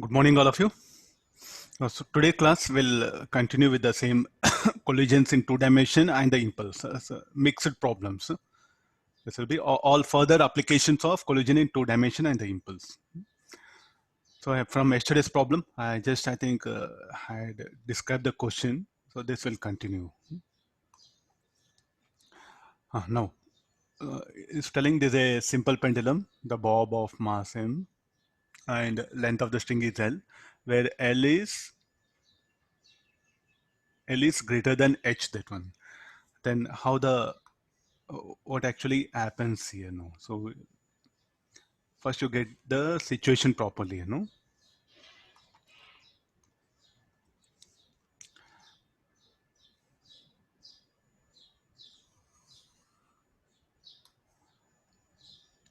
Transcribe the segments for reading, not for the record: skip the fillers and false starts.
Good morning, all of you. So today class will continue with the same collisions in two dimension and the impulse, mixed problems. This will be all further applications of collision in two dimension and the impulse. So from yesterday's problem, I think had described the question. So this will continue. Now, it's telling there's a simple pendulum, the bob of mass m, and length of the string is L, where L is greater than H, that one. Then how the what actually happens here? No, so first you get the situation properly.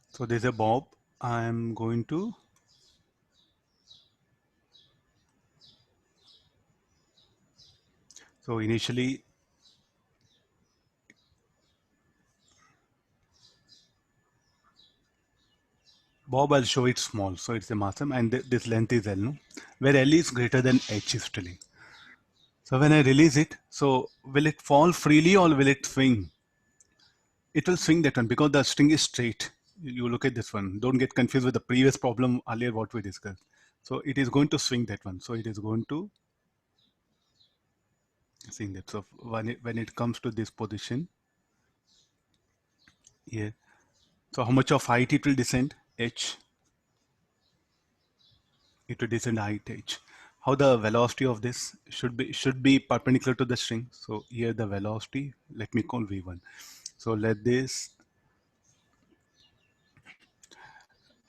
So there's a bob. I'm going to so initially bob, I'll show it small, so it's a massum, and this length is L, no, where L is greater than H is telling. So when I release it, so will it fall freely or will it swing? It will swing, that one, because the string is straight. You look at this one. Don't get confused with the previous problem earlier what we discussed. So it is going to swing, that one. So it is going to swing that. So when it comes to this position here, so how much of height it will descend? H. It will descend height H. How the velocity of this should be perpendicular to the string. So here the velocity, let me call V1. So let this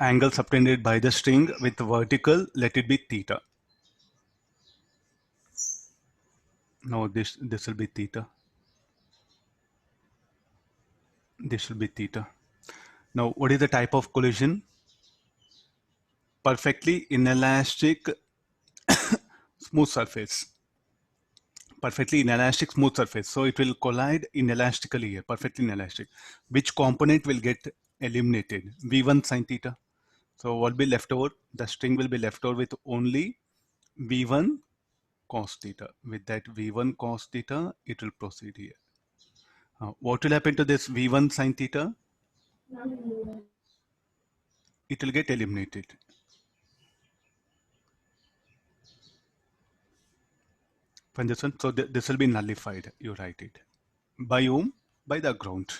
angle subtended by the string with vertical, let it be theta. Now this will be theta. This will be theta. Now what is the type of collision? Perfectly inelastic smooth surface. Perfectly inelastic smooth surface. So it will collide inelastically here, perfectly inelastic. Which component will get eliminated? V1 sine theta. So what will be left over? The string will be left over with only V1 cos theta. With that V1 cos theta, it will proceed here. What will happen to this V1 sine theta? It will get eliminated. From this one, so this will be nullified. You write it. By whom? By the ground.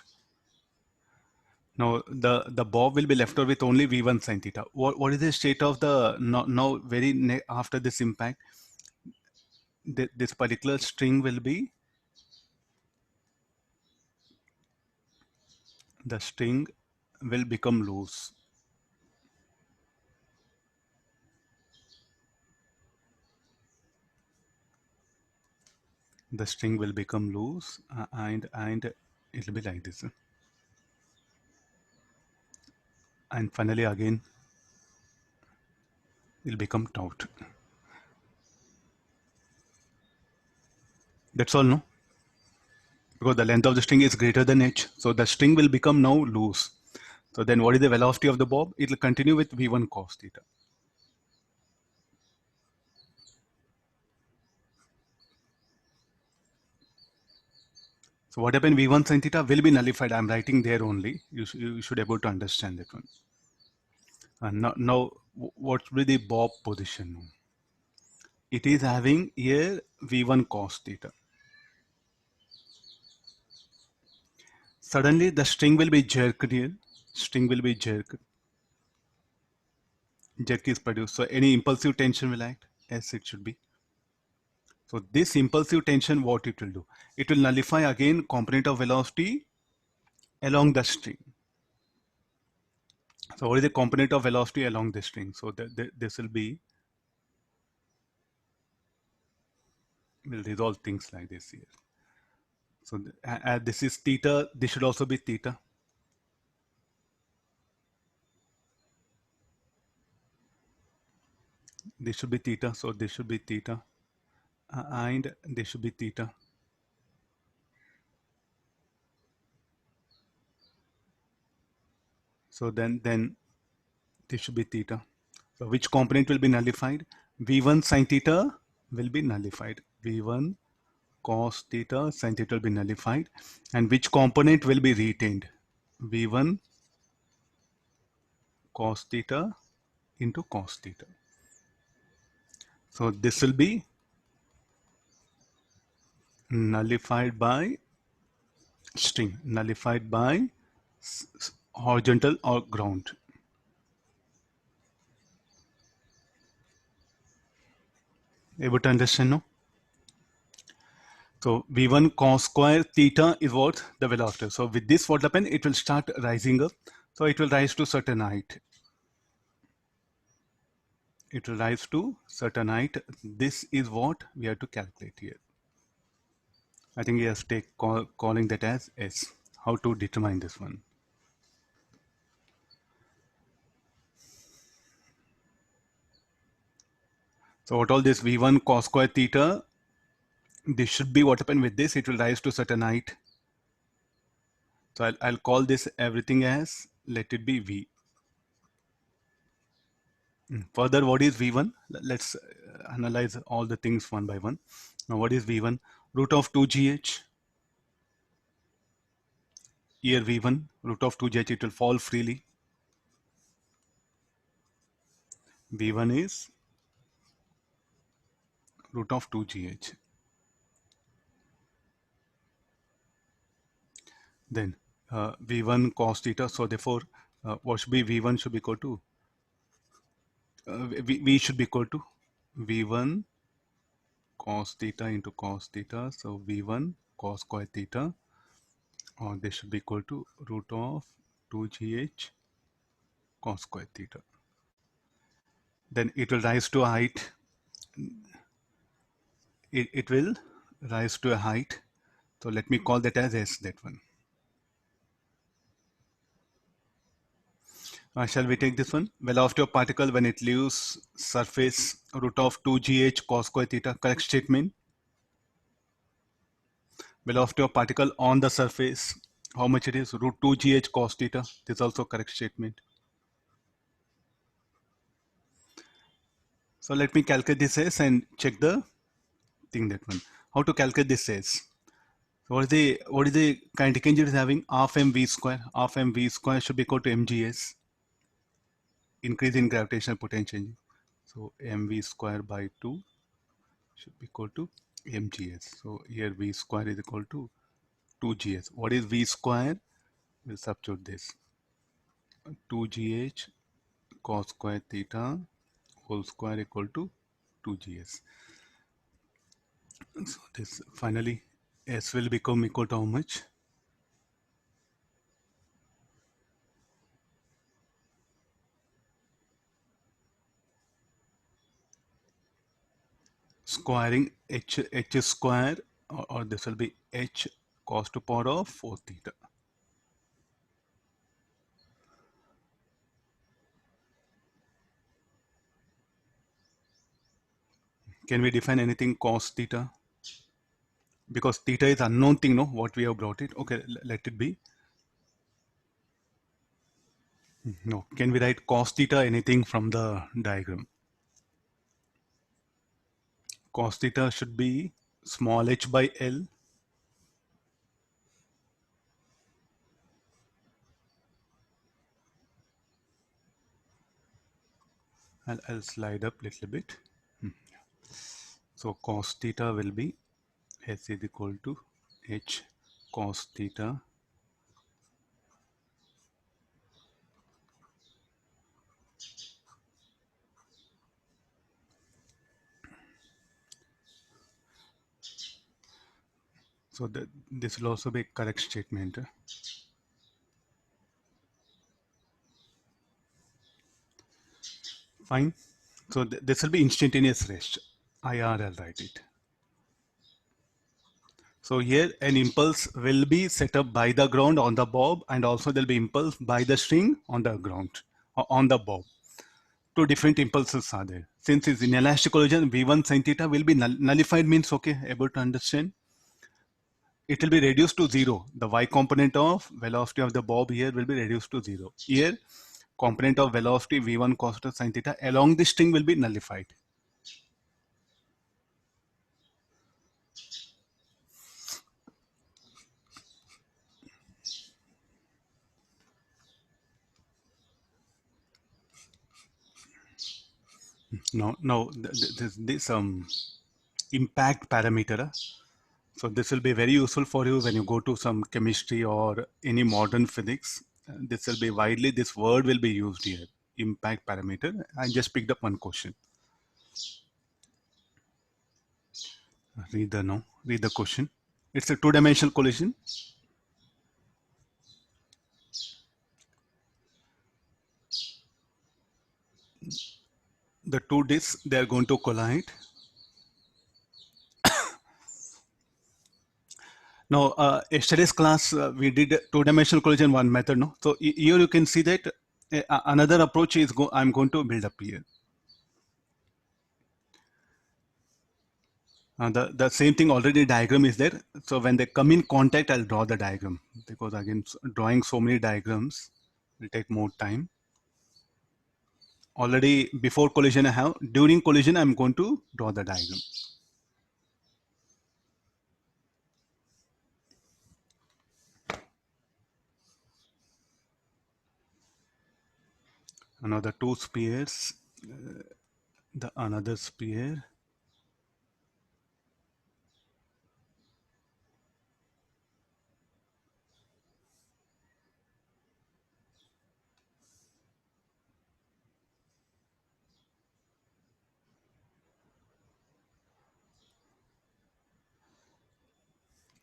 Now the bob will be left over with only V1 sine theta. What is the state of the now after this impact? This particular string will be, the string will become loose. The string will become loose and it will be like this. And finally again it will become taut. That's all, no? Because the length of the string is greater than h. So the string will become now loose. So then what is the velocity of the bob? It will continue with V1 cos theta. So what happened? V1 sin theta will be nullified. I'm writing there only. You should be able to understand that one. And now what will be the bob position? It is having here V1 cos theta. Suddenly the string will be jerked here. String will be jerked. Jerk is produced. So any impulsive tension will act as it should be. So this impulsive tension, what it will do? It will nullify again component of velocity along the string. So what is the component of velocity along the string? So this will be, we'll resolve things like this here. So this is theta. This should also be theta. This should be theta. So this should be theta, and this should be theta. So then this should be theta. So which component will be nullified? V1 sin theta will be nullified. V1 cos theta sin theta will be nullified. And which component will be retained? V1 cos theta into cos theta. So this will be nullified by string, nullified by horizontal or ground. Able to understand now? So V1 cos square theta is what? The velocity. So with this, what happen? It will start rising up. So it will rise to certain height. It will rise to certain height. This is what we have to calculate here. I think he has calling that as S. How to determine this one? So what all this V1 cos square theta, this should be what happened with this. It will rise to certain height. So I'll call this everything as, let it be V. Further, what is V1? Let's analyze all the things one by one. Now, what is V1? Root of 2gh. Here V1, root of 2gh, it will fall freely. V1 is root of 2gh. Then V1 cos theta. So therefore, what should be V1 should be equal to? V should be equal to V1 cos theta into cos theta. So V1 cos square theta, or this should be equal to root of 2gh cos square theta. Then it will rise to a height. It will rise to a height. So let me call that as S, that one. Shall we take this one? Velocity of particle when it leaves surface, root of 2gh cos square theta, correct statement. Velocity of particle on the surface, how much it is? Root 2gh cos theta. This is also correct statement. So let me calculate this S and check the thing, that one. How to calculate this S? So what is the kinetic energy it is having? Half mv square. Half mv square should be equal to mgs. Increase in gravitational potential. So mv square by 2 should be equal to mgs. So here v square is equal to 2gs. What is v square? We'll substitute this. 2gh cos square theta whole square equal to 2gs. So this finally S will become equal to how much? Squaring h square, or this will be h cos to power of 4 theta. Can we define anything cos theta? Because theta is unknown thing, no? What we have brought it. Okay, let it be. No. Can we write cos theta anything from the diagram? Cos theta should be small h by L. I'll slide up a little bit. So cos theta will be S is equal to h cos theta so this will also be a correct statement. Fine. So this will be instantaneous rest. IR, I'll write it. So here an impulse will be set up by the ground on the bob, and also there'll be impulse by the string on the ground, on the bob. Two different impulses are there. Since it's inelastic collision, V1 sin theta will be nullified, means, okay, able to understand? It will be reduced to zero. The y component of velocity of the bob here will be reduced to zero. Here, component of velocity v1 cos theta sin theta along this string will be nullified. No, this impact parameter. So this will be very useful for you when you go to some chemistry or any modern physics. This will be widely, this word will be used here, impact parameter. I just picked up one question. Read the question. It's a two-dimensional collision. The two disks, they are going to collide. Now, yesterday's class, we did two-dimensional collision one method, no? So here you can see that another approach is I'm going to build up here. The same thing already diagram is there. So when they come in contact, I'll draw the diagram because again, drawing so many diagrams will take more time. Already before collision I have, during collision I'm going to draw the diagram. Another two spheres, the another sphere.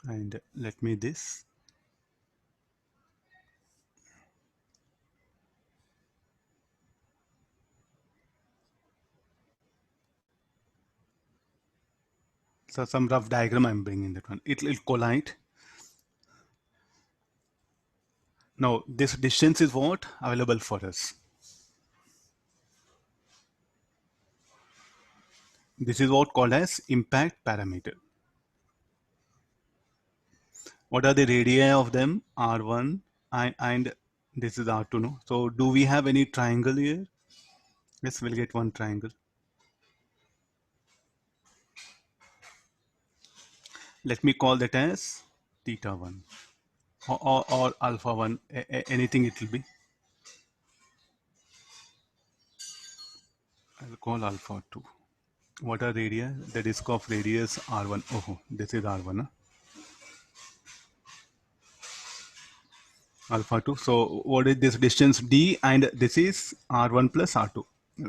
And let me this. So some rough diagram I'm bringing that one. It will collide. Now this distance is what available for us. This is what called as impact parameter. What are the radii of them? R1 and this is R2. No. So do we have any triangle here? Yes, we'll get one triangle. Let me call that as theta 1 or alpha 1, anything it will be. I'll call alpha 2. What are radii? The disk of radius R1. Oh, this is R1. Huh? Alpha 2. So what is this distance D, and this is R1 plus R2.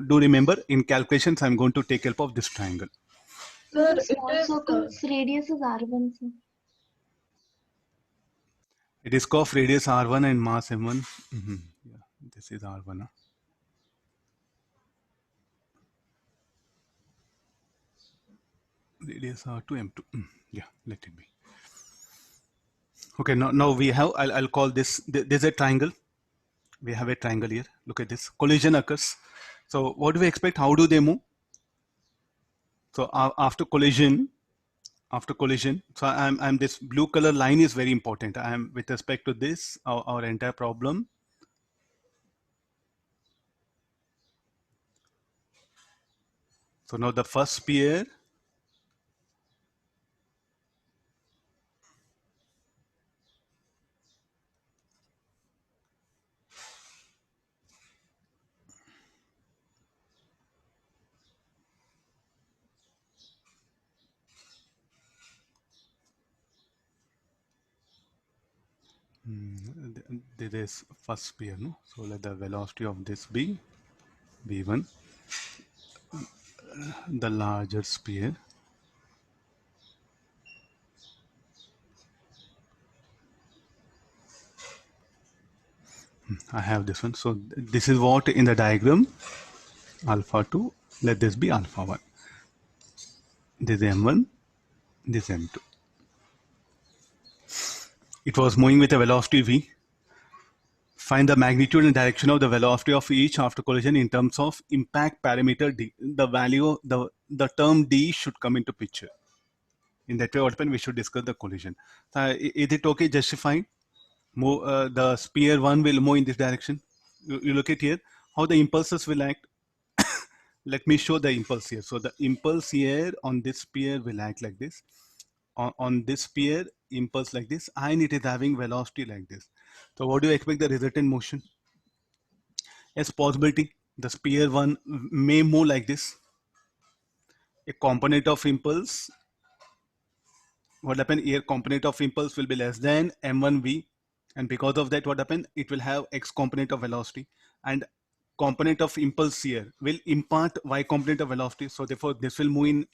Do remember in calculations I'm going to take help of this triangle. Sir, The small circle's radius is R1, sir. A disk of radius R1 and mass M1. Yeah, this is R1. Huh? Radius R2 M2. Yeah, let it be. Okay, now we have, I'll call this, there's a triangle. We have a triangle here. Look at this. Collision occurs. So what do we expect? How do they move? So after collision, so I'm this blue color line is very important. I'm with respect to this, our entire problem. So now the first sphere, this is first sphere, no? So let the velocity of this be v1, the larger sphere. I have this one. So this is what in the diagram, alpha 2, let this be alpha 1. This is m1, this is m2. It was moving with a velocity v. Find the magnitude and direction of the velocity of each after collision in terms of impact parameter d. The value, the term d should come into picture. In that way, what we should discuss the collision. Is it okay? Justifying? Move, the sphere 1 will move in this direction. You look at here, how the impulses will act. Let me show the impulse here. So the impulse here on this sphere will act like this. On this sphere, impulse like this, and it is having velocity like this. So what do you expect the resultant motion? As possibility, the sphere one may move like this. A component of impulse, what happened here, component of impulse will be less than m1v, and because of that, what happened, it will have x component of velocity, and component of impulse here will impart y component of velocity. So therefore this will move in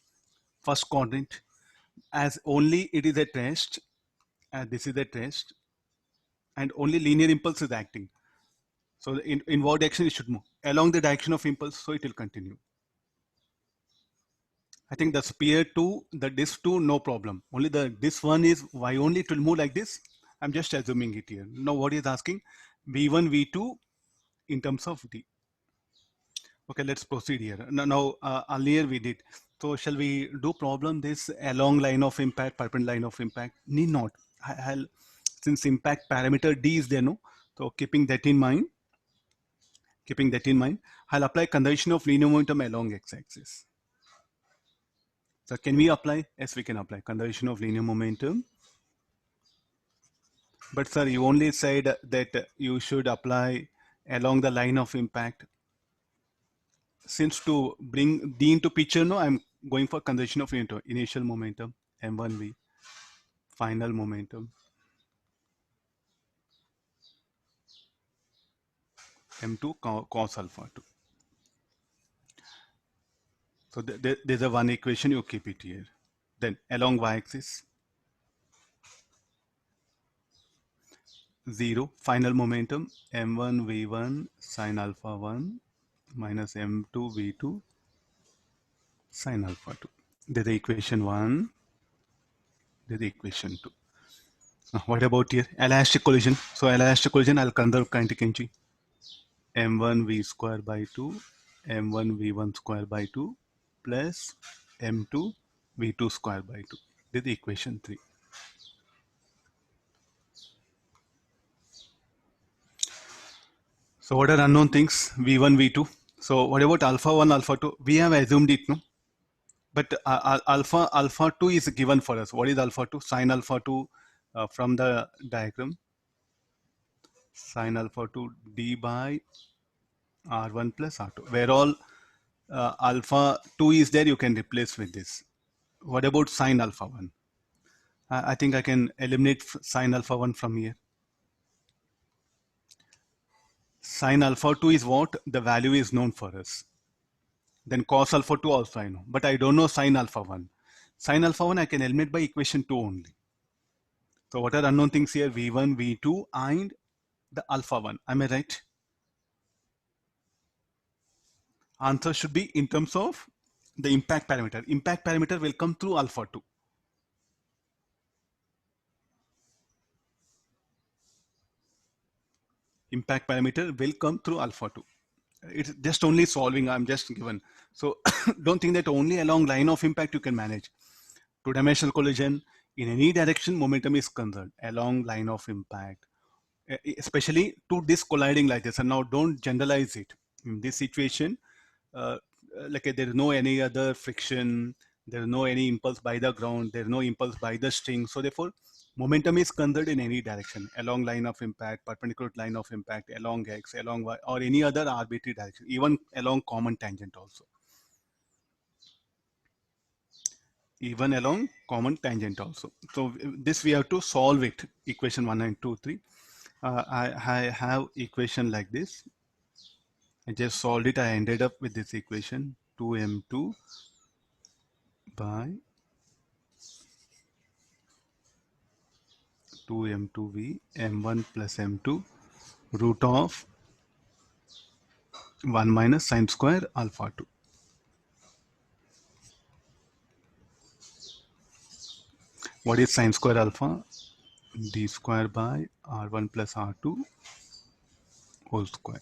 first quadrant, as only it is at rest, and this is at rest, and only linear impulse is acting. So in what direction it should move? Along the direction of impulse, so it will continue. I think the sphere 2, the disk 2, no problem. Only the this one is why only it will move like this. I'm just assuming it here. Now what is asking? V1, V2 in terms of D. Okay, let's proceed here. Now earlier we did. So shall we do problem this along line of impact, perpendicular line of impact? Need not. I'll, since impact parameter D is there, no? So keeping that in mind, I'll apply conservation of linear momentum along x-axis. So can we apply? Yes, we can apply conservation of linear momentum. But sir, you only said that you should apply along the line of impact. Since to bring D into picture, no, I'm going for conservation of initial momentum, M1V, final momentum, M2 cos alpha 2. So there's a one equation, you keep it here. Then along y-axis, 0, final momentum, M1 V1 sin alpha 1 minus M2 V2 sin alpha 2. There's the equation 1, there's the equation 2. What about here? Elastic collision. So elastic collision, I'll conserve kinetic energy. M1 V square by 2, M1 V1 square by 2 plus M2 V2 square by 2. This is equation 3. So what are unknown things? V1, V2. So what about alpha 1, alpha 2? We have assumed it, no? But alpha 2 is given for us. What is alpha 2? Sin alpha 2 from the diagram. Sin alpha 2 d by R1 plus R2. Where all alpha 2 is there, you can replace with this. What about sin alpha 1? I think I can eliminate sin alpha 1 from here. Sin alpha 2 is what? The value is known for us. Then cos alpha 2 also I know. But I don't know sin alpha 1. Sin alpha 1 I can eliminate by equation 2 only. So what are unknown things here? V1, V2 and the alpha 1. Am I right? Answer should be in terms of the impact parameter. Impact parameter will come through alpha 2. Impact parameter will come through alpha 2. It's just only solving, I'm just given. So don't think that only along line of impact you can manage. Two-dimensional collision, in any direction, momentum is conserved along line of impact, especially two disks colliding like this. And now don't generalize it. In this situation, like there is no any other friction, there is no any impulse by the ground, there is no impulse by the string. So therefore, momentum is conserved in any direction, along line of impact, perpendicular line of impact, along x, along y, or any other arbitrary direction, even along common tangent also. Even along common tangent also. So this we have to solve it. Equation 1 and 2, 3. I have equation like this. I just solved it. I ended up with this equation 2m2 by 2m2v m1 plus m2 root of 1 minus sine square alpha 2. What is sine square alpha? D square by r1 plus r2 whole square.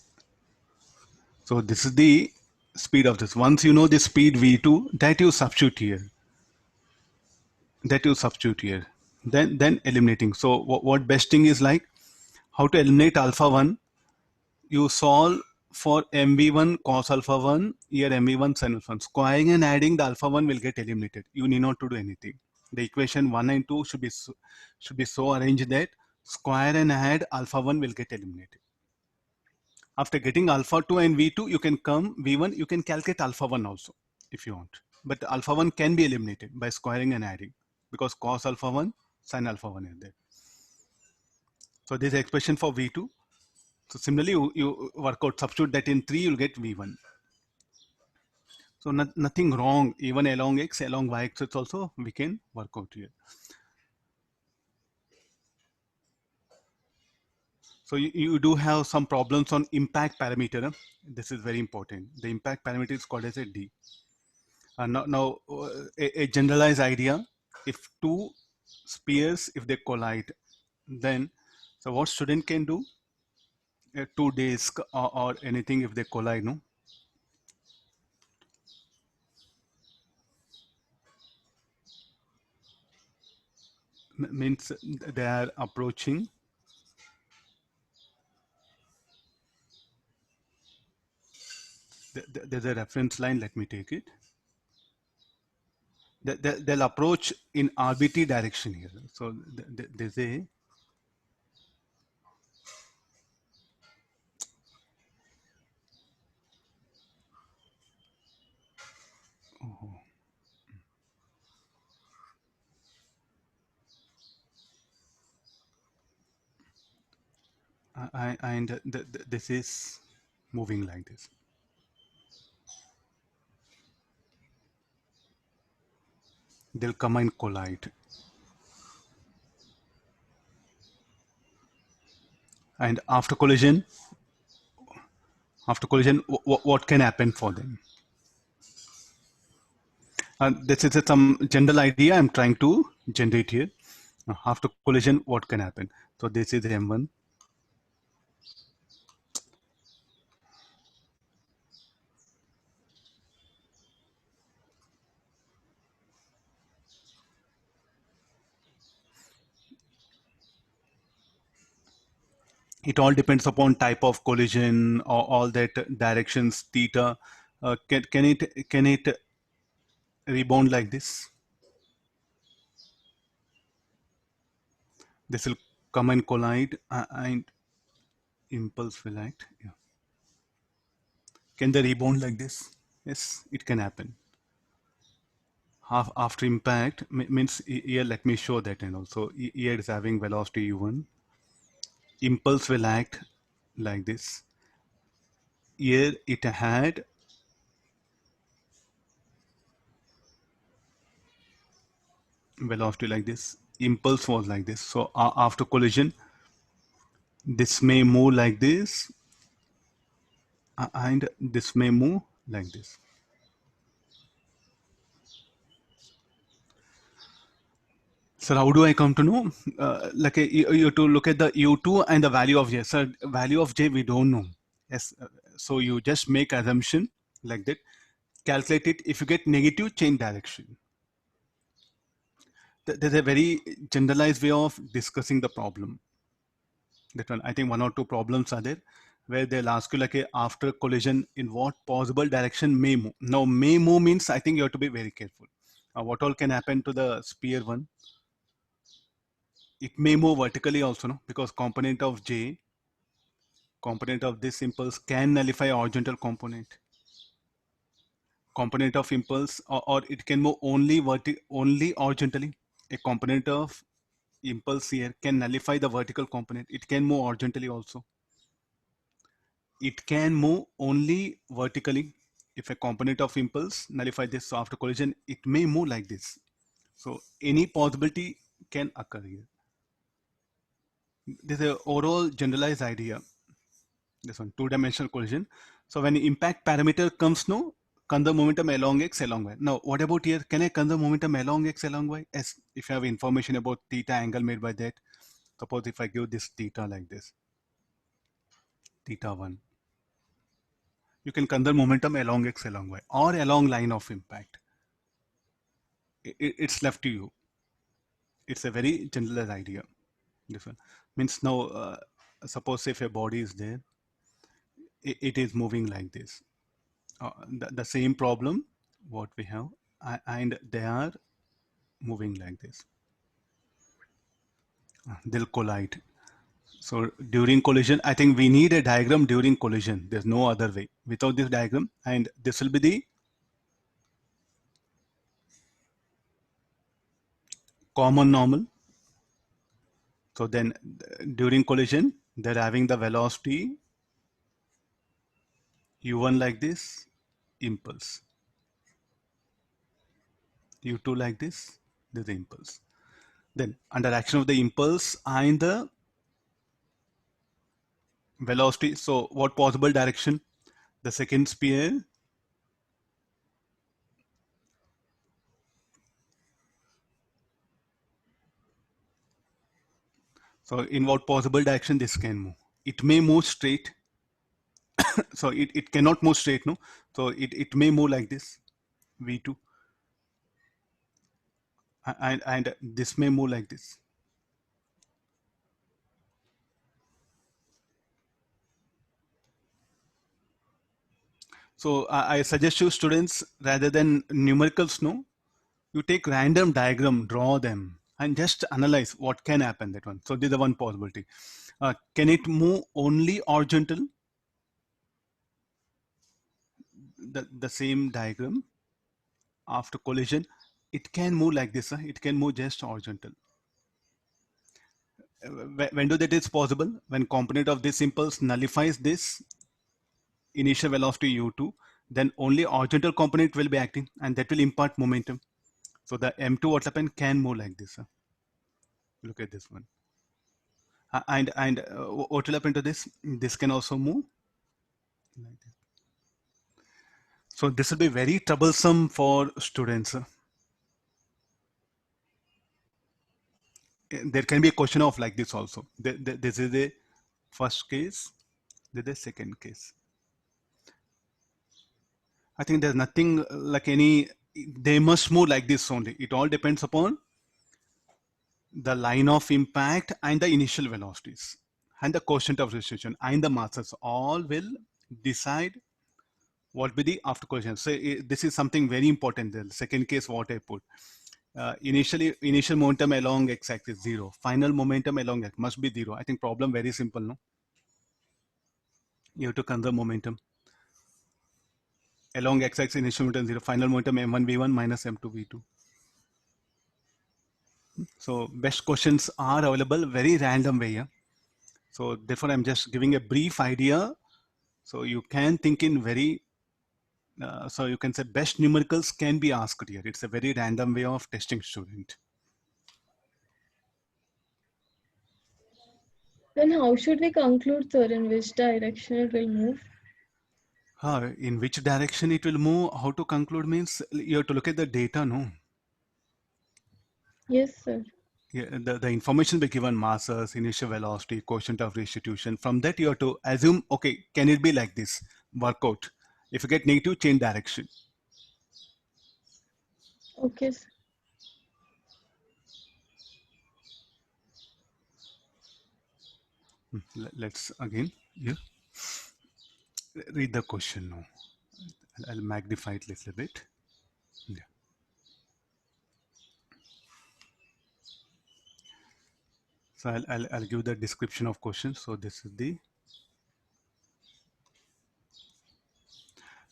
So this is the speed of this. Once you know the speed v2, that you substitute here. Then eliminating. So what best thing is like how to eliminate alpha 1. You solve for MV1 cos alpha 1, here MV1 sin alpha 1. Squaring and adding the alpha 1 will get eliminated. You need not to do anything. The equation 1 and 2 should be so arranged that square and add alpha 1 will get eliminated. After getting alpha 2 and V2, you can come V1, you can calculate alpha 1 also if you want. But alpha 1 can be eliminated by squaring and adding because cos alpha 1, sin alpha 1 is there. So this is expression for V2. So similarly, you work out, substitute that in 3, you'll get V1. So nothing wrong, even along X, along Y axis also, we can work out here. So you do have some problems on impact parameter. This is very important. The impact parameter is called as a D. Now, a generalized idea, if two spheres, if they collide, then, so what student can do, two disks or anything if they collide, no? Means they are approaching. There's a reference line, let me take it. They'll approach in RBT direction here. So there's a, and this is moving like this. They'll come and collide. And after collision, what can happen for them? This is some general idea I'm trying to generate here. After collision, what can happen? So this is M1. It all depends upon type of collision or all that directions theta. Can it rebound like this? This will come and collide and impulse will act. Yeah. Can they rebound like this? Yes, it can happen. Half after impact means here. Let me show that, and also here is having velocity u1. Impulse will act like this. Here it had velocity like this. Impulse was like this. So after collision, this may move like this, and this may move like this. So how do I come to know? Like you to look at the u2 and the value of j. So value of j we don't know. Yes. So you just make assumption like that. Calculate it. If you get negative, change direction. There's a very generalized way of discussing the problem. That one, I think one or two problems are there where they'll ask you like after collision in what possible direction may move. Now may move means I think you have to be very careful. What all can happen to the sphere one? It may move vertically also, no? Because component of J, component of this impulse can nullify horizontal component. Component of impulse, or it can move only horizontally. A component of impulse here can nullify the vertical component. It can move horizontally also. It can move only vertically. If a component of impulse nullify this, so after collision, it may move like this. So any possibility can occur here. This is an overall generalized idea. This one, two-dimensional collision. So when impact parameter comes, no, conserve momentum along x, along y. Now, what about here? Can I conserve momentum along x, along y? Yes, if you have information about theta angle made by that. Suppose if I give this theta like this, theta 1. You can conserve momentum along x, along y, or along line of impact. It's left to you. It's a very generalized idea. This one means now, suppose if a body is there, it is moving like this. The same problem what we have, and they are moving like this. They'll collide. So during collision, I think we need a diagram during collision. There's no other way without this diagram, and this will be the common normal. So then during collision, they're having the velocity u1 like this, impulse, u2 like this, the impulse. Then under action of the impulse and the velocity, so what possible direction? The second sphere, so in what possible direction this can move? It may move straight. So it cannot move straight, no? So it may move like this, v2, and this may move like this. So I suggest you students, rather than numericals, no, you take random diagram, draw them, and just analyze what can happen, that one. So this is the one possibility. Can it move only horizontal? The same diagram after collision, it can move like this. It can move just horizontal. When do that is possible? When component of this impulse nullifies this initial velocity u2, then only horizontal component will be acting, and that will impart momentum. So the m2 what happen can move like this. Look at this one. And what will happen to this? This can also move like this. So this will be very troublesome for students. There can be a question of like this also. This is the first case, this is the second case. I think there's nothing like any, they must move like this only. It all depends upon the line of impact and the initial velocities and the quotient of restriction and the masses all will decide what be the after collision. So this is something very important. The second case what I put, initial momentum along x-axis 0, final momentum along x must be 0. I think problem very simple, no? You have to conserve momentum along x-axis, initial momentum 0, final momentum m1 v1 minus m2 v2. So best questions are available very random way. Yeah? So therefore I'm just giving a brief idea. So you can think in very, so you can say best numericals can be asked here. It's a very random way of testing student. Then how should we conclude, sir, in which direction it will move? In which direction it will move, how to conclude means you have to look at the data, no? Yes, sir. Yeah, the information be given, masses, initial velocity, quotient of restitution. From that you have to assume, okay, can it be like this? Work out. If you get negative, change direction. Okay, sir. Let's again here read the question now. I'll magnify it a little bit. Yeah. So I'll give the description of question. So this is the,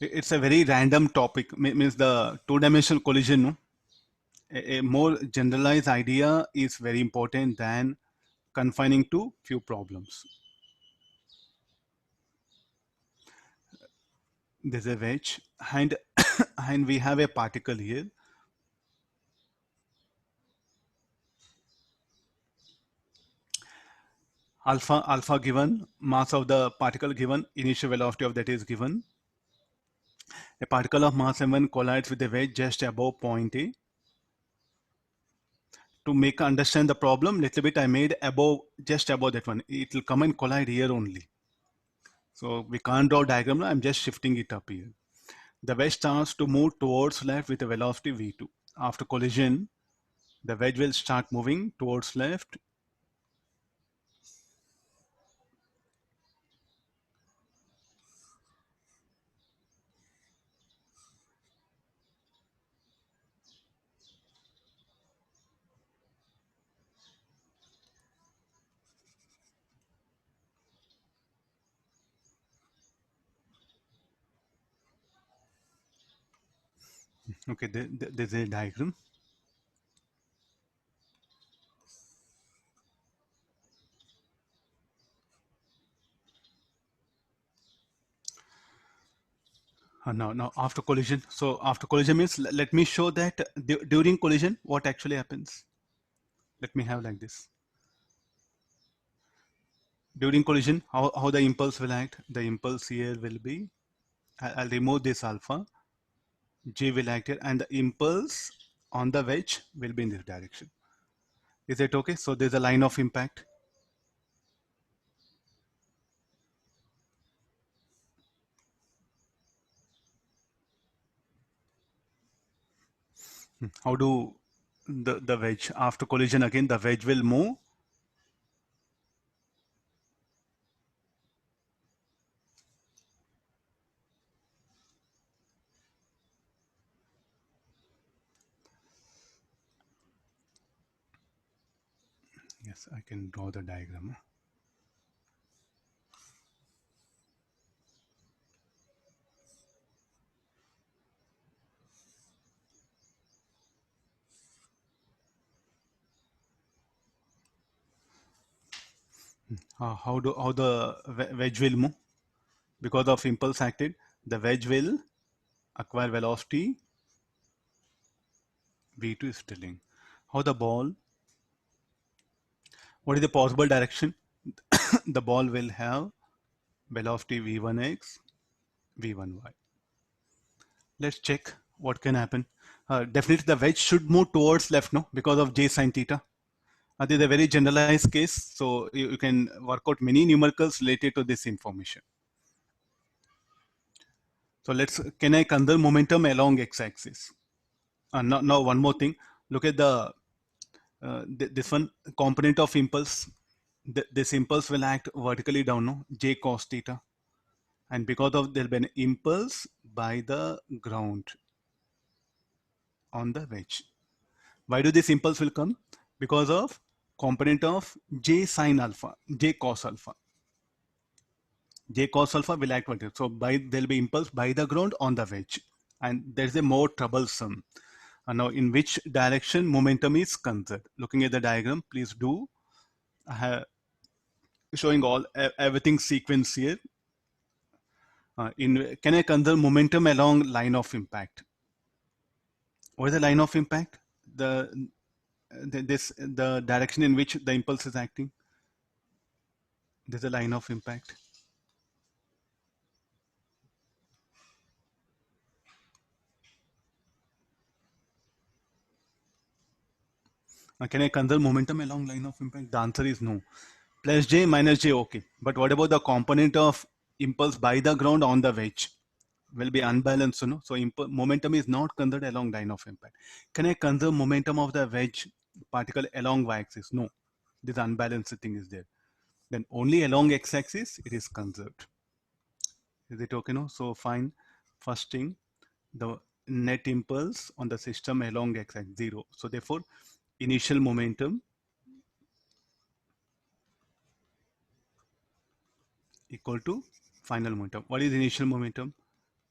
it's a very random topic, means the two-dimensional collision, no? A more generalized idea is very important than confining to few problems. There's a wedge and and we have a particle here. Alpha given, mass of the particle given, initial velocity of that is given. A particle of mass m1 collides with a wedge just above point A. To make understand the problem little bit, I made above, just above that one. It will come and collide here only. So we can't draw diagram. I'm just shifting it up here. The wedge starts to move towards left with a velocity v2. After collision, the wedge will start moving towards left. Okay, there's a diagram. Now after collision. So after collision means let me show that during collision what actually happens. Let me have like this. During collision, how the impulse will act. The impulse here will be, I'll remove this alpha, J will act here, and the impulse on the wedge will be in this direction. Is it okay? So there's a line of impact. How do the wedge, after collision again, the wedge will move. Yes, I can draw the diagram. How the wedge will move? Because of impulse acted, the wedge will acquire velocity. V2 is telling. How the ball, what is the possible direction? The ball will have velocity v1x, v1y. Let's check what can happen. Definitely the wedge should move towards left, no, because of j sine theta. This is a very generalized case, so you can work out many numericals related to this information. So can I conserve momentum along x-axis? Now one more thing, look at this one component of impulse. This impulse will act vertically down, no, j cos theta. And because of there'll be an impulse by the ground on the wedge. Why do this impulse will come? Because of component of j sine alpha, j cos alpha. J cos alpha will act vertical. So there'll be impulse by the ground on the wedge. And there's a more troublesome. Now in which direction momentum is conserved? Looking at the diagram, please do. I have showing everything sequence here. Can I conserve momentum along line of impact? What is the line of impact? The direction in which the impulse is acting. There's a line of impact. Can I conserve momentum along line of impact? The answer is no. Plus j minus j, okay. But what about the component of impulse by the ground on the wedge? Will be unbalanced, no? So momentum is not conserved along line of impact. Can I conserve momentum of the wedge particle along y-axis? No. This unbalanced thing is there. Then only along x-axis it is conserved. Is it okay? No? So fine. First thing, the net impulse on the system along x-axis 0. So therefore, initial momentum equal to final momentum. What is initial momentum?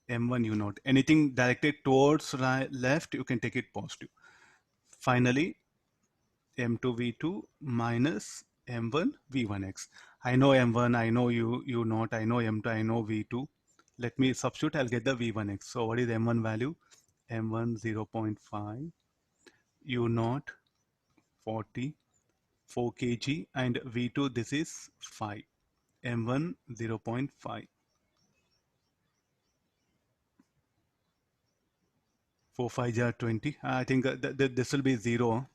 M1 u naught. Anything directed towards left, you can take it positive. Finally, M2 V2 minus M1 V1x. I know M1, I know u naught, I know M2, I know V2. Let me substitute, I'll get the V1x. So what is M1 value? M1 0.5, u naught 40, 4 kg, and V2 this is 5. M1 0.5. 4 5 are 20. I think this will be 0.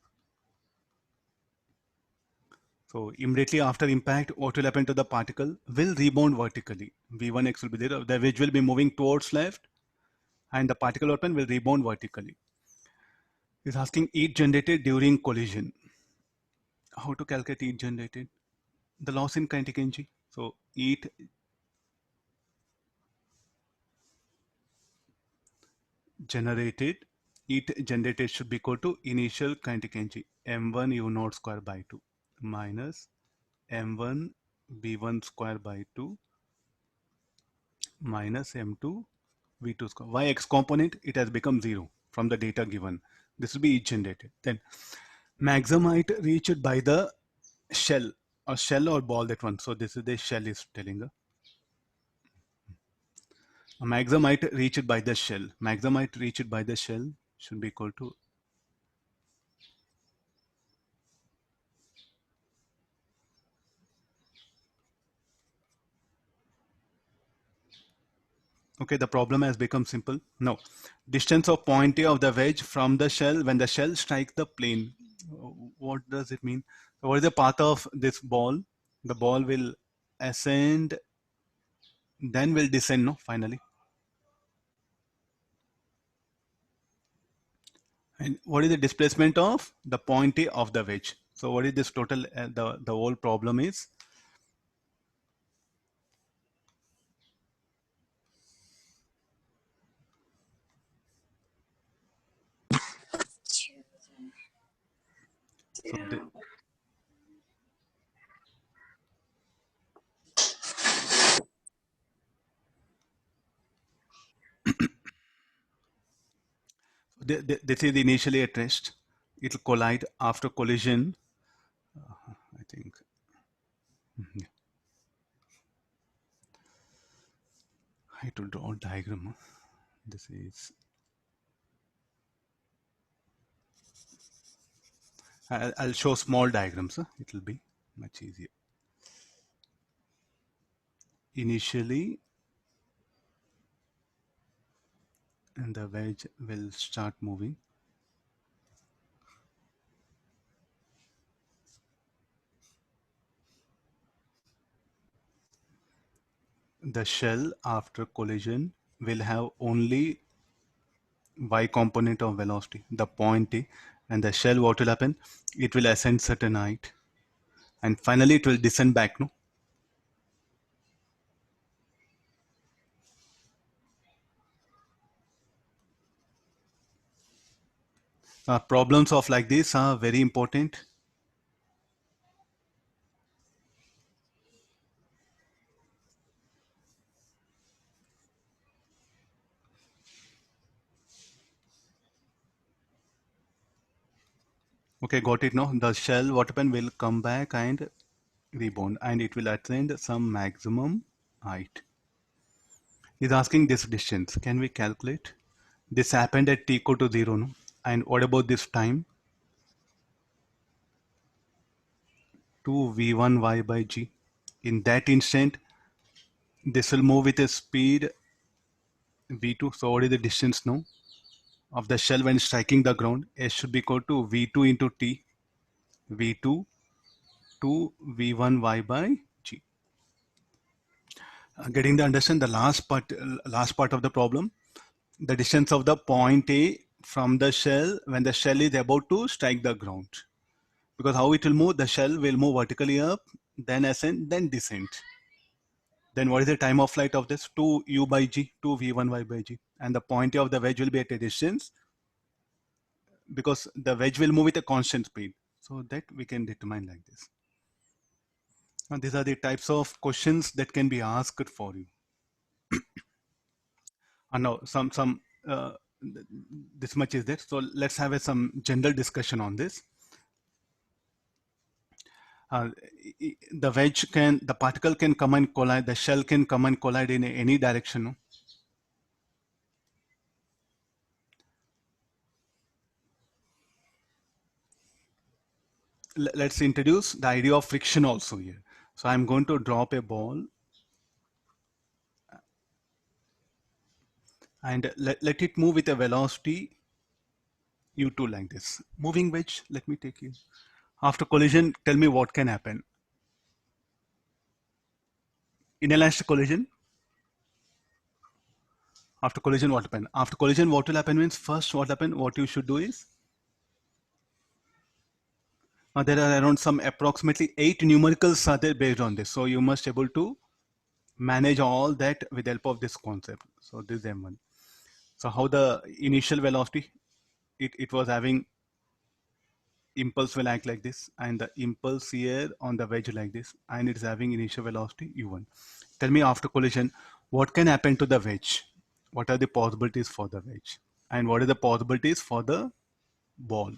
So immediately after impact, what will happen to the particle? Will rebound vertically. V1x will be there. The wedge will be moving towards left, and the particle weapon will rebound vertically. It's asking heat generated during collision. How to calculate heat generated? The loss in kinetic energy. So heat generated, should be equal to initial kinetic energy m1 u naught square by 2 minus m1 v1 square by 2 minus m2 v2 square. Why x component? It has become 0 from the data given. This will be each generated. Then maximum height reached by the shell or ball, that one. So this is the shell is telling a maximum height reached by the shell. Maximum height reached by the shell should be equal to okay, the problem has become simple. No, distance of point A of the wedge from the shell when the shell strikes the plane. What does it mean? What is the path of this ball? The ball will ascend, then will descend, no, finally. And what is the displacement of the point A of the wedge? So what is this total, the whole problem is? So this is initially at rest. It will collide after collision. I think. I have to draw a diagram. This is. I'll show small diagrams. It will be much easier. Initially, and the wedge will start moving. The shell after collision will have only y component of velocity, the point A, and the shell, what will happen? It will ascend certain height, and finally it will descend back, no? Problems of like this are very important. Okay, got it, no? The shell, what happen, will come back and rebound, and it will attain some maximum height. He's asking this distance. Can we calculate? This happened at t equal to 0, no? And what about this time? 2v1y by g. In that instant, this will move with a speed v2. So what is the distance now of the shell when striking the ground? S should be equal to v2 into t, v2 to v1y by g. Getting the understand the last part of the problem, the distance of the point A from the shell when the shell is about to strike the ground. Because how it will move, the shell will move vertically up, then ascend, then descend. Then what is the time of flight of this? 2u by g, 2v1y by g. And the point A of the wedge will be at a distance because the wedge will move with a constant speed. So that we can determine like this. And these are the types of questions that can be asked for you. And now this much is there. So let's have some general discussion on this. The particle can come and collide, the shell can come and collide in any direction. No? Let's introduce the idea of friction also here. So I'm going to drop a ball and let it move with a velocity u2 like this. Moving wedge, let me take you. After collision, tell me what can happen. Inelastic collision. After collision, what happen? After collision, what will happen means first what happen, what you should do is there are around some approximately 8 numericals are there based on this. So you must able to manage all that with the help of this concept. So this is M1. So how the initial velocity, it was having impulse will act like this, and the impulse here on the wedge like this, and it's having initial velocity u1. Tell me after collision, what can happen to the wedge? What are the possibilities for the wedge? and what are the possibilities for the ball?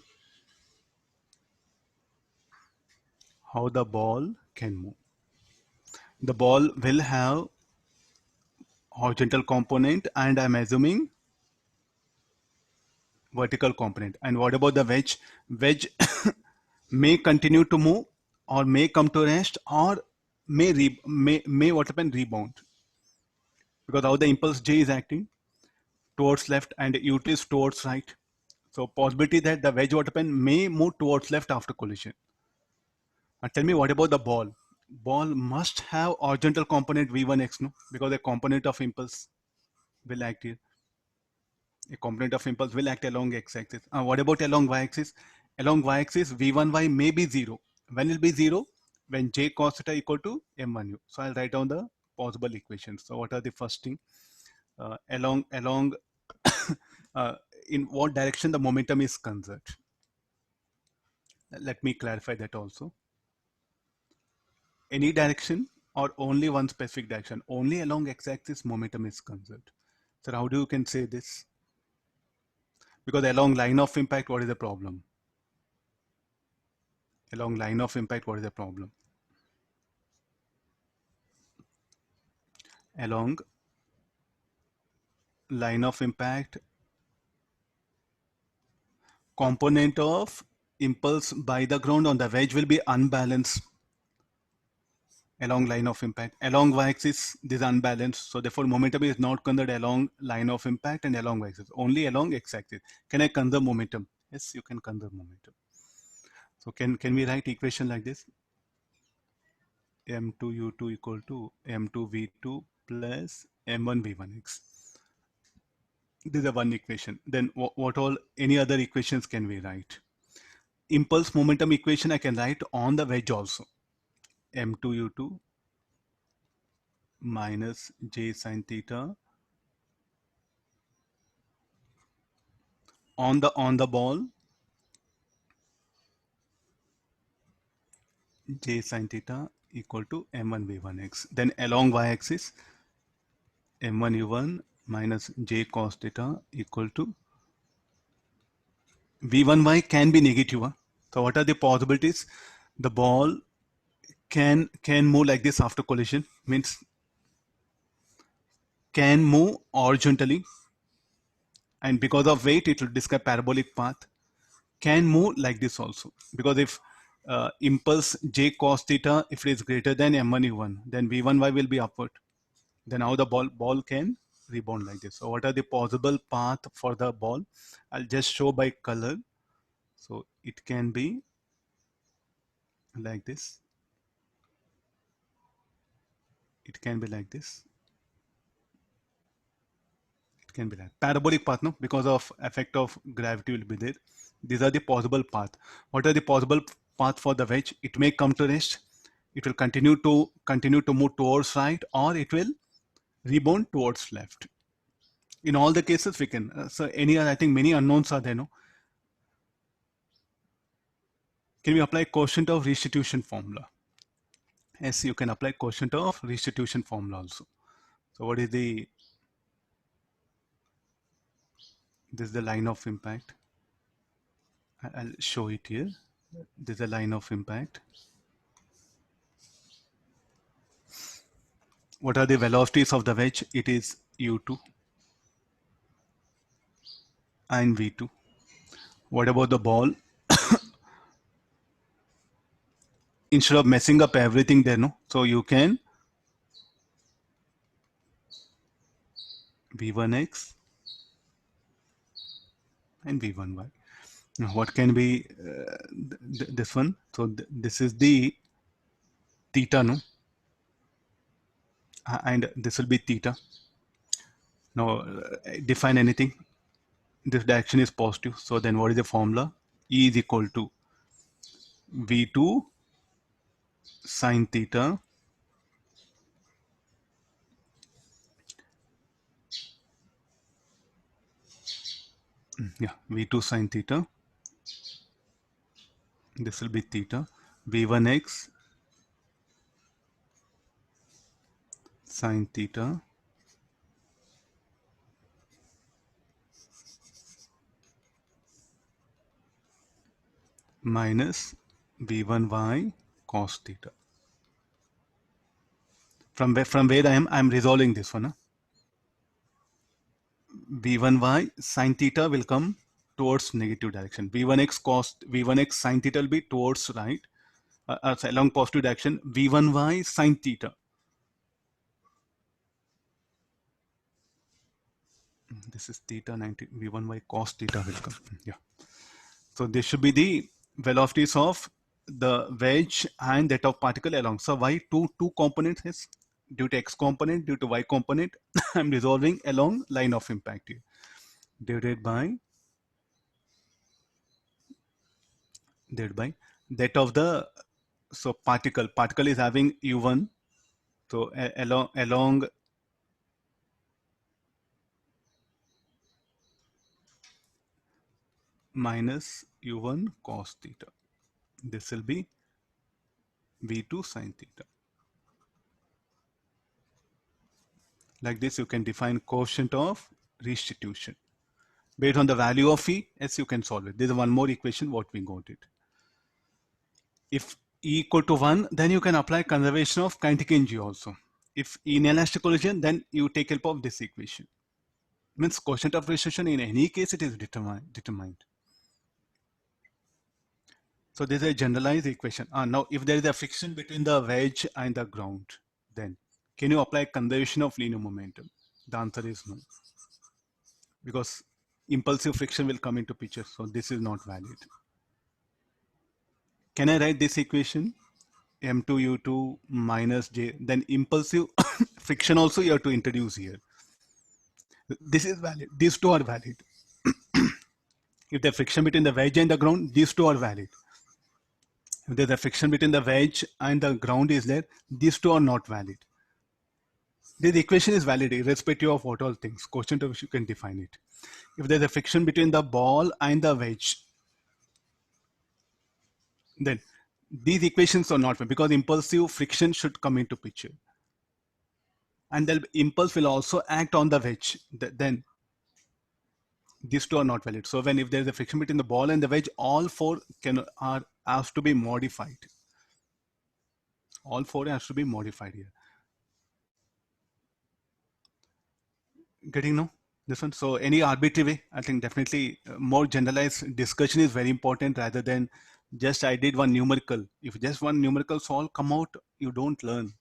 How the ball can move. The ball will have horizontal component, and I'm assuming vertical component. And what about the wedge? Wedge may continue to move, or may come to rest, or may what happen, rebound, because how the impulse J is acting towards left and ut is towards right. So possibility that the wedge what happen may move towards left after collision. Tell me, what about the ball? Ball must have horizontal component v1x, no, because a component of impulse will act here. A component of impulse will act along x-axis. What about along y-axis? Along y-axis, v1y may be 0. When will be 0? When j cos theta equal to m1u. So I'll write down the possible equations. So what are the first thing? Along uh, in what direction the momentum is conserved? Let me clarify that also. Any direction or only one specific direction? Only along x-axis momentum is conserved. So how do you can say this? Because along line of impact, what is the problem? Along line of impact, what is the problem? Along line of impact, component of impulse by the ground on the wedge will be unbalanced along line of impact. Along y-axis, this is unbalanced. So therefore, momentum is not conserved along line of impact and along y-axis, only along x-axis. Can I conserve momentum? Yes, you can conserve momentum. So can we write equation like this? m2u2 equal to m2v2 plus m1v1x. This is a one equation. Then what all any other equations can we write? Impulse momentum equation I can write on the wedge also. m2u2 minus j sine theta on the ball, j sine theta equal to m1v1x. Then along y-axis, m1u1 minus j cos theta equal to v1y can be negative. Huh? So what are the possibilities? The ball can move like this after collision, means can move horizontally, and because of weight it will describe parabolic path. Can move like this also, because if impulse j cos theta, if it is greater than m1u1, then v1y will be upward. Then how the ball can rebound like this. So what are the possible path for the ball? I'll just show by color. So it can be like this. It can be like this. It can be like parabolic path, no, because of effect of gravity will be there. These are the possible path. What are the possible path for the wedge? It may come to rest. It will continue to move towards right, or it will rebound towards left. In all the cases, we can. So any, I think many unknowns are there. No, can we apply quotient of restitution formula? Yes, you can apply quotient of restitution formula also. So what is the? This is the line of impact. I'll show it here. This is a line of impact. What are the velocities of the wedge? It is u2 and v2. What about the ball? Instead of messing up everything there, no, so you can v1x and v1y. Now what can be this one? So this is the theta, no, and this will be theta. Now define anything. This direction is positive. So then what is the formula? E is equal to v2 sine theta v2 sine theta. This will be theta. v1x sine theta minus v1y cos theta. From where I'm resolving this one. v1y sin theta will come towards negative direction. v1x sin theta will be towards right, along positive direction. v1y sin theta. This is theta 90. v1y cos theta will come. Yeah. So this should be the velocities of the wedge and that of particle along. So why two components is due to x component, due to y component. I'm resolving along line of impact here. Divided by that of the particle is having u1. So along minus u1 cos theta. This will be v2 sin theta. Like this, you can define coefficient of restitution. Based on the value of E, yes, you can solve it. There's one more equation, what we got it. If E equal to 1, then you can apply conservation of kinetic energy also. If E inelastic collision, then you take help of this equation. Means coefficient of restitution, in any case, it is determined. So this is a generalized equation. Now, if there is a friction between the wedge and the ground, then can you apply conservation of linear momentum? The answer is no. Because impulsive friction will come into picture. So this is not valid. Can I write this equation? M2U2 minus J. Then impulsive friction also you have to introduce here. This is valid. These two are valid. If the friction between the wedge and the ground, these two are valid. If there's a friction between the wedge and the ground is there, these two are not valid. This equation is valid irrespective of what all things. Quotient of which you can define it. If there's a friction between the ball and the wedge, then these equations are not valid because impulsive friction should come into picture. And the impulse will also act on the wedge. Then these two are not valid. So if there is a friction between the ball and the wedge, all four are asked to be modified. All four has to be modified here. Getting no? This one. So any arbitrary way, I think definitely more generalized discussion is very important rather than just I did one numerical. If just one numerical solve come out, you don't learn.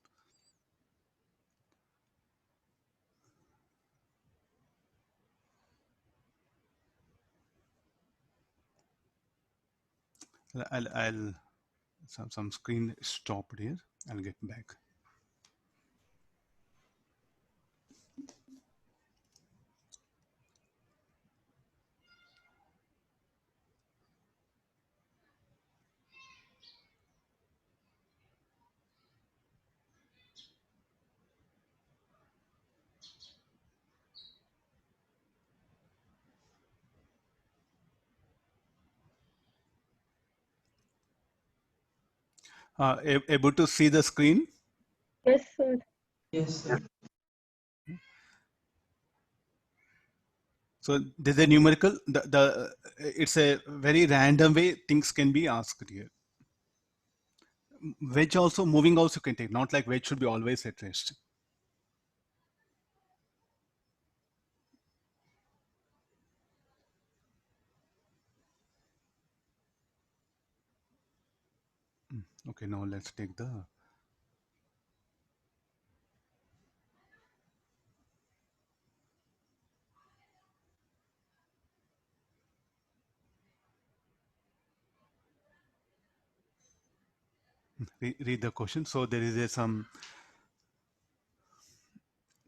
I'll some screen stopped here. I'll get back. Able to see the screen? Yes, sir. Yes, sir. So this is a numerical. It's a very random way things can be asked here. Wedge also moving also can take. Not like wedge should be always at rest. Okay, now let's take the. Read the question. So there is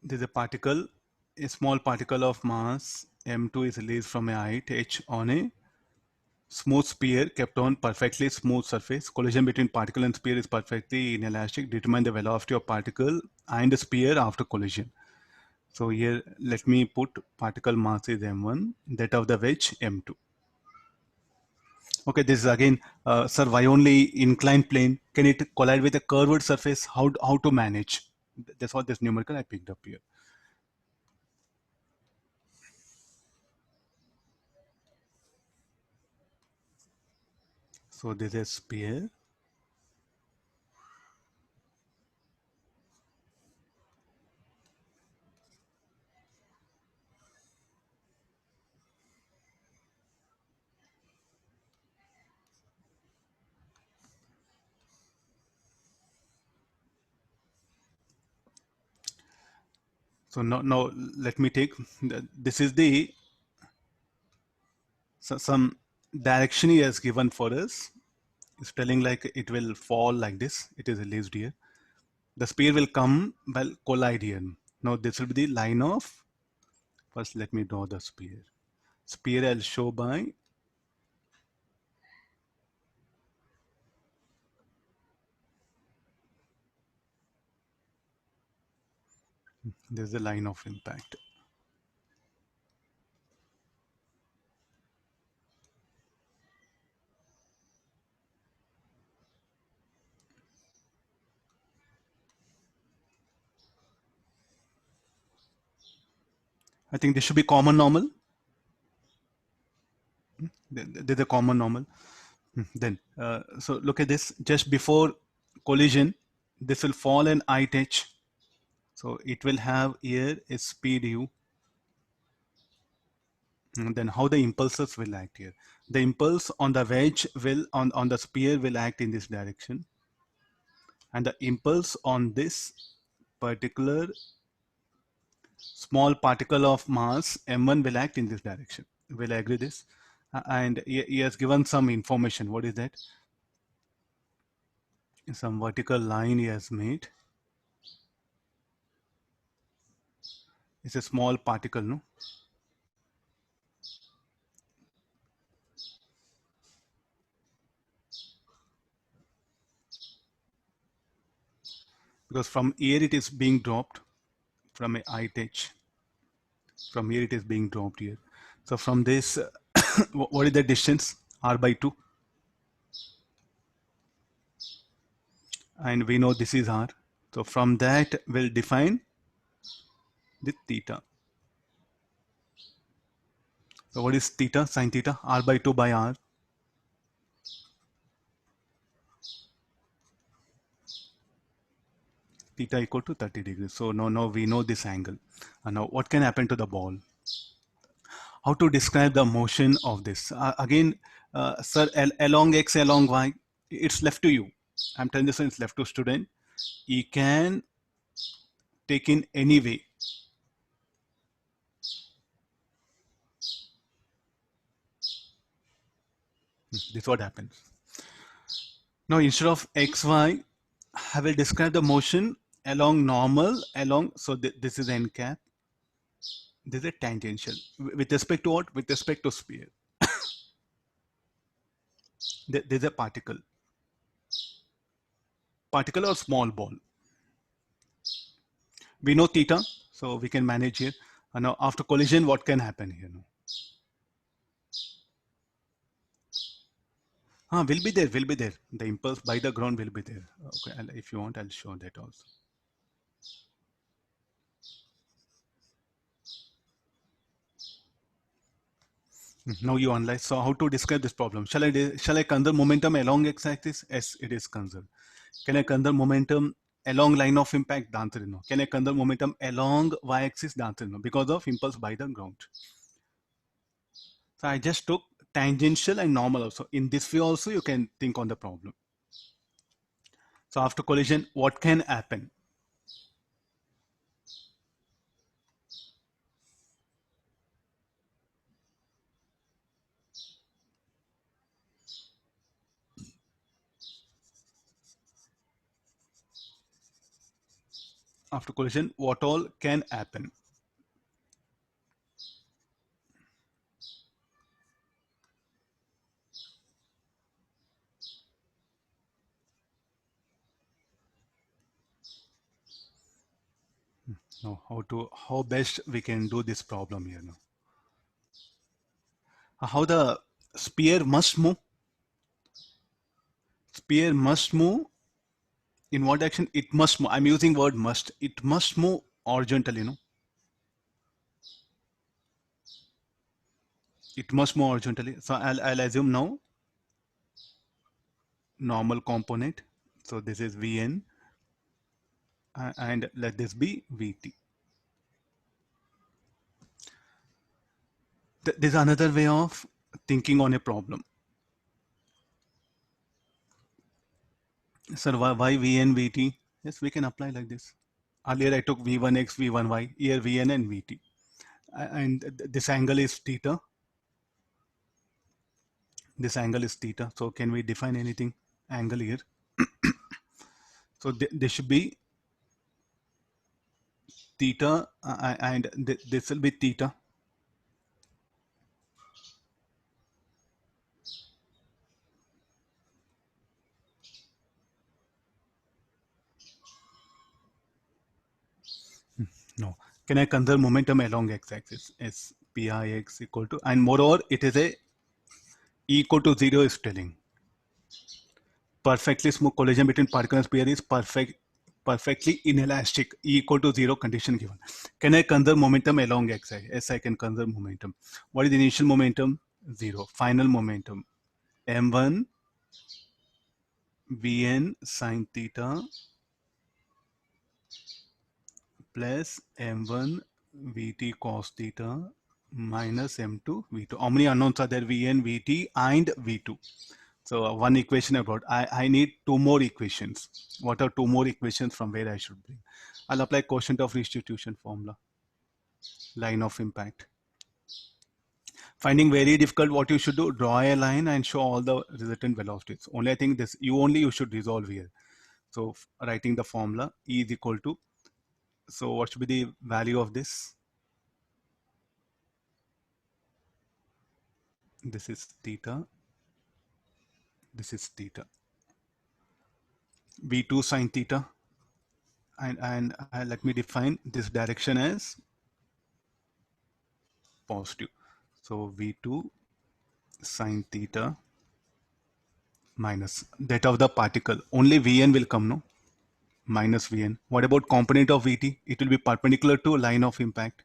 there's a particle, a small particle of mass m2 is released from a height h on a smooth sphere kept on perfectly smooth surface. Collision between particle and sphere is perfectly inelastic. Determine the velocity of particle and the sphere after collision. So here, let me put particle mass is m1, that of the wedge m2. Okay, this is again, sir, why only inclined plane? Can it collide with a curved surface? How to manage? That's what this numerical I picked up here. So this is spear. So now let me take, this is the, so some direction he has given for us. It's telling like it will fall like this. It is released here. The spear will come, well, collide here. Now this will be the line of, first let me draw the spear. Spear I'll show by, this is the line of impact. I think this should be common normal. There's a common normal. Then, so look at this, just before collision, this will fall and I touch. So it will have here a speed u. And then how the impulses will act here. The impulse on the wedge will, on the spear will act in this direction. And the impulse on this particular small particle of mass m1 will act in this direction. Will I agree this? And he has given some information. What is that? Some vertical line he has made. It's a small particle, no? Because from here it is being dropped from a I touch. From here it is being dropped here. So from this, what is the distance? R by 2. And we know this is R. So from that we'll define the theta. So what is theta? Sin theta? R by 2 by R. Theta equal to 30 degrees. So now we know this angle. And now what can happen to the ball? How to describe the motion of this? Again, sir, along X, along Y, it's left to you. I'm telling this one, it's left to student. He can take in any way. This is what happens. Now instead of X, Y, I will describe the motion along normal, along, so this is n cap. This is a tangential. With respect to what? With respect to spear. There's a particle. Particle or small ball. We know theta, so we can manage here. And now after collision, what can happen here? Will be there, will be there. The impulse by the ground will be there. Okay, if you want, I'll show that also. Now you analyze. So how to describe this problem? Shall I conserve momentum along x-axis? Yes, it is conserved. Can I conserve momentum along line of impact? The answer is no. Can I conserve momentum along y-axis? The answer is no, because of impulse by the ground. So I just took tangential and normal also. In this way also you can think on the problem. So after collision, what can happen? After collision, what all can happen? Now, how best we can do this problem here now? How the spear must move? Spear must move. In what direction? It must move. I'm using word must. It must move horizontally, no? It must move horizontally. So I'll assume now normal component. So this is Vn, and let this be Vt. There's another way of thinking on a problem. Sir, why Vn, Vt? Yes, we can apply like this. Earlier I took V1x, V1y, here Vn and Vt. And this angle is theta. This angle is theta. So can we define anything? Angle here. So this should be theta, and this will be theta. No. Can I conserve momentum along x-axis? S pi x equal to, and moreover, it is a E equal to 0 is telling. Perfectly smooth collision between particle and sphere is perfectly inelastic. E equal to 0 condition given. Can I conserve momentum along x-axis? Yes, I can conserve momentum. What is the initial momentum? 0. Final momentum. M1 Vn sine theta plus M1 Vt cos theta minus M2 V2. How many unknowns are there? Vn, Vt and V2. So one equation I got. I need two more equations. What are two more equations from where I should bring? I'll apply quotient of restitution formula. Line of impact. Finding very difficult, what you should do, draw a line and show all the resultant velocities. Only I think this, you should resolve here. So writing the formula, E is equal to, so what should be the value of this? This is theta. This is theta. V2 sine theta. And let me define this direction as positive. So V2 sine theta minus that of the particle. Only Vn will come, no? Minus Vn. What about component of Vt? It will be perpendicular to line of impact.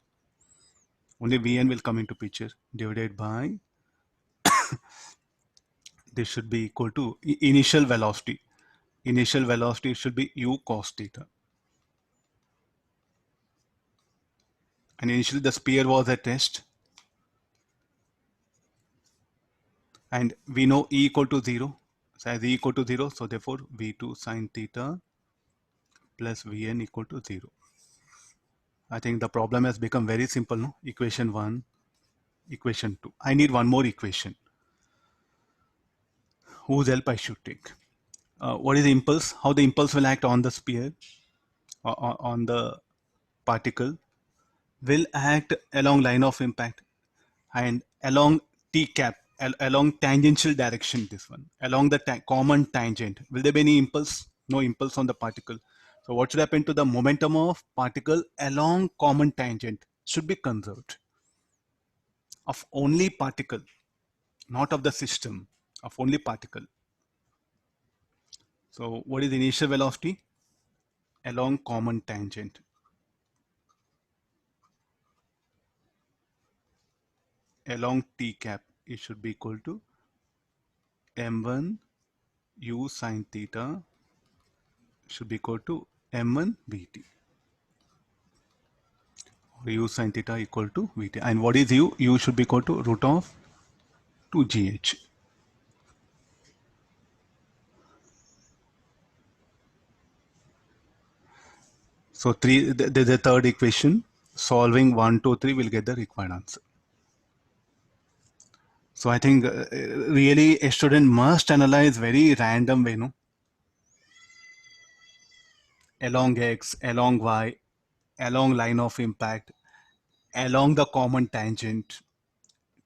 Only Vn will come into picture, divided by this should be equal to initial velocity. Initial velocity should be u cos theta. And initially the sphere was at rest. And we know E equal to 0. So as E equal to 0, so therefore V2 sine theta plus Vn equal to 0. I think the problem has become very simple, no? Equation 1, equation 2. I need one more equation. Whose help I should take? What is the impulse? How the impulse will act on the sphere, or on the particle, will act along line of impact and along t cap, along tangential direction, this one, along the common tangent. Will there be any impulse? No impulse on the particle. So what should happen to the momentum of particle along common tangent? Should be conserved. Of only particle, not of the system, of only particle. So what is the initial velocity? Along common tangent. Along t cap, it should be equal to m1 u sine theta should be equal to m1 vt. U sine theta equal to vt. And what is u? U should be equal to root of 2gh. So there's a third equation. Solving 1, 2, 3 will get the required answer. So I think really a student must analyze very random way, no? Along x, along y, along line of impact, along the common tangent.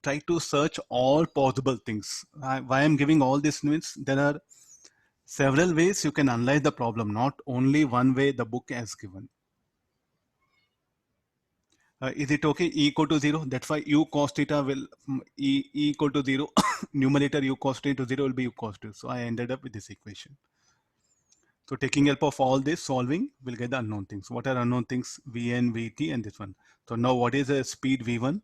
Try to search all possible things. Why I'm giving all this means there are several ways you can analyze the problem, not only one way the book has given. Is it okay? E equal to 0. That's why u cos theta will E equal to 0. Numerator u cos theta to 0 will be u cos 2. So I ended up with this equation. So taking help of all this solving, we'll get the unknown things. What are unknown things? Vn, Vt, and this one. So now what is the speed V1?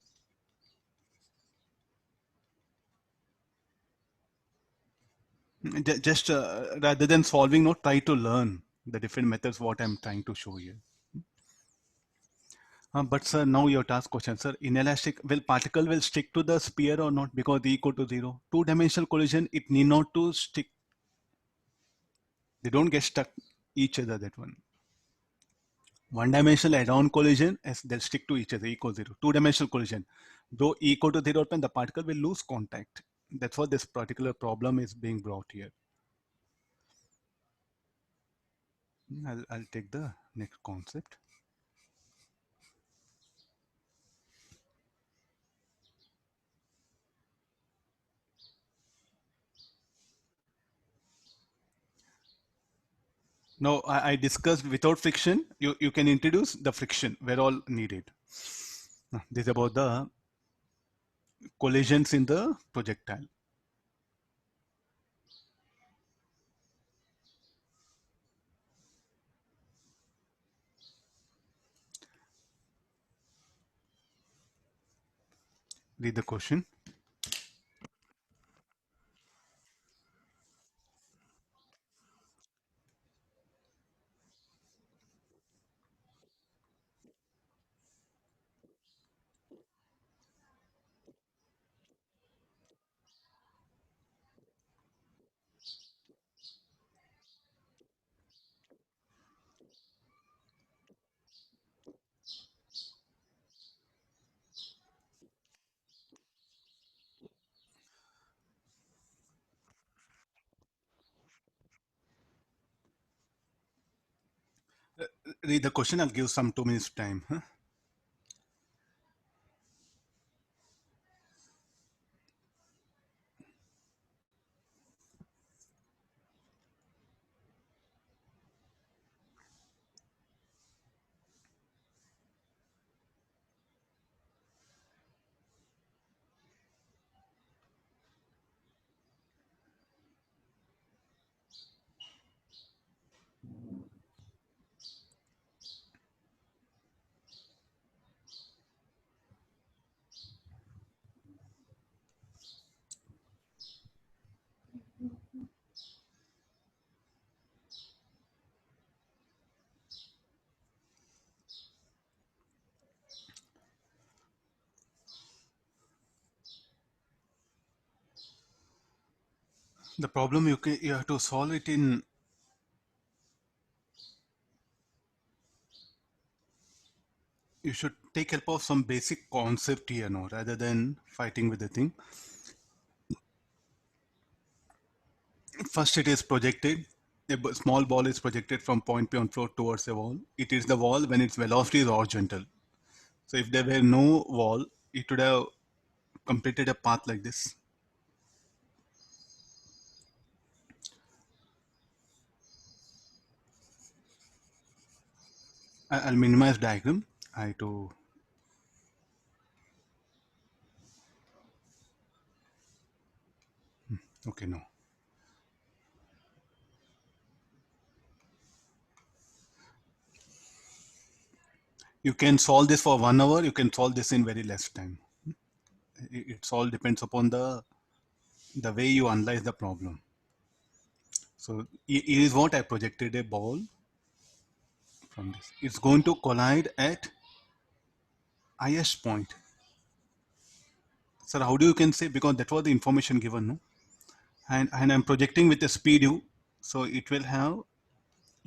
Just rather than solving, no, try to learn the different methods what I'm trying to show here. But sir, now your task question, sir. Inelastic, will particle will stick to the sphere or not because E equal to 0? Two-dimensional collision, it need not to stick. They don't get stuck each other, that one. One-dimensional add-on collision, as they'll stick to each other, equal 0. Two-dimensional collision, though E equal to 0, the particle will lose contact. That's what this particular problem is being brought here. I'll take the next concept. Now, I discussed without friction, you can introduce the friction where all needed. This is about the collisions in the projectile. Read the question. Read the question, I'll give some 2 minutes time. Huh? The problem you have to solve it in you should take help of some basic concept here, no, rather than fighting with the thing. First, it is projected. A small ball is projected from point P on floor towards a wall. It is the wall when its velocity is horizontal. So if there were no wall, it would have completed a path like this. I'll minimize diagram. I to okay, no. You can solve this for 1 hour. You can solve this in very less time. It all depends upon the way you analyze the problem. So it is what I projected a ball from this. It's going to collide at highest point. Sir, how do you can say, because that was the information given, no? And I'm projecting with a speed u, so it will have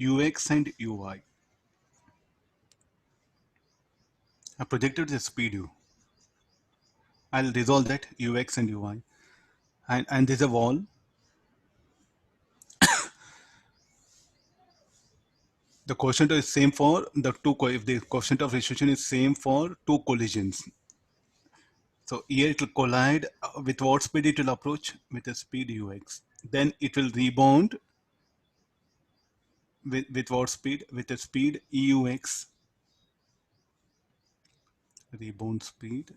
ux and uy. I projected the speed u. I'll resolve that ux and uy. And there's a wall. The quotient is same for the two, if the quotient of resolution is same for two collisions. So here it will collide with what speed it will approach? With a speed ux. Then it will rebound with what speed? With a speed eux. Rebound speed.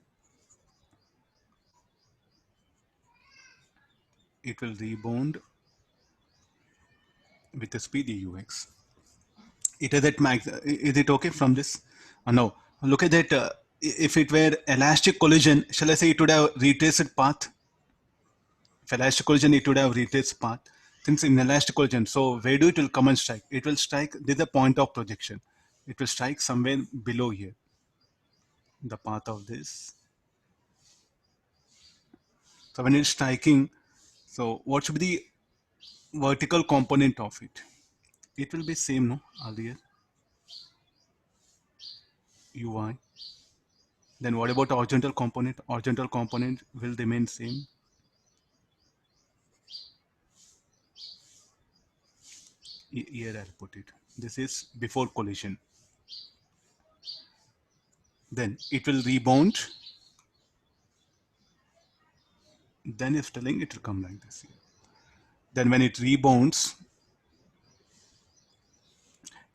It will rebound with the speed eux. It is at max. Is it okay from this? No. Look at that. If it were elastic collision, shall I say it would have retraced path? If elastic collision, it would have retraced path. since in elastic collision, so where do it will come and strike? It will strike, this is the point of projection. It will strike somewhere below here, the path of this. So when it's striking, so what should be the vertical component of it? It will be same, no, earlier, Uy. Then what about horizontal component? Horizontal component will remain same. Here I'll put it. This is before collision. Then it will rebound. Then it's telling it will come like this here. Then when it rebounds,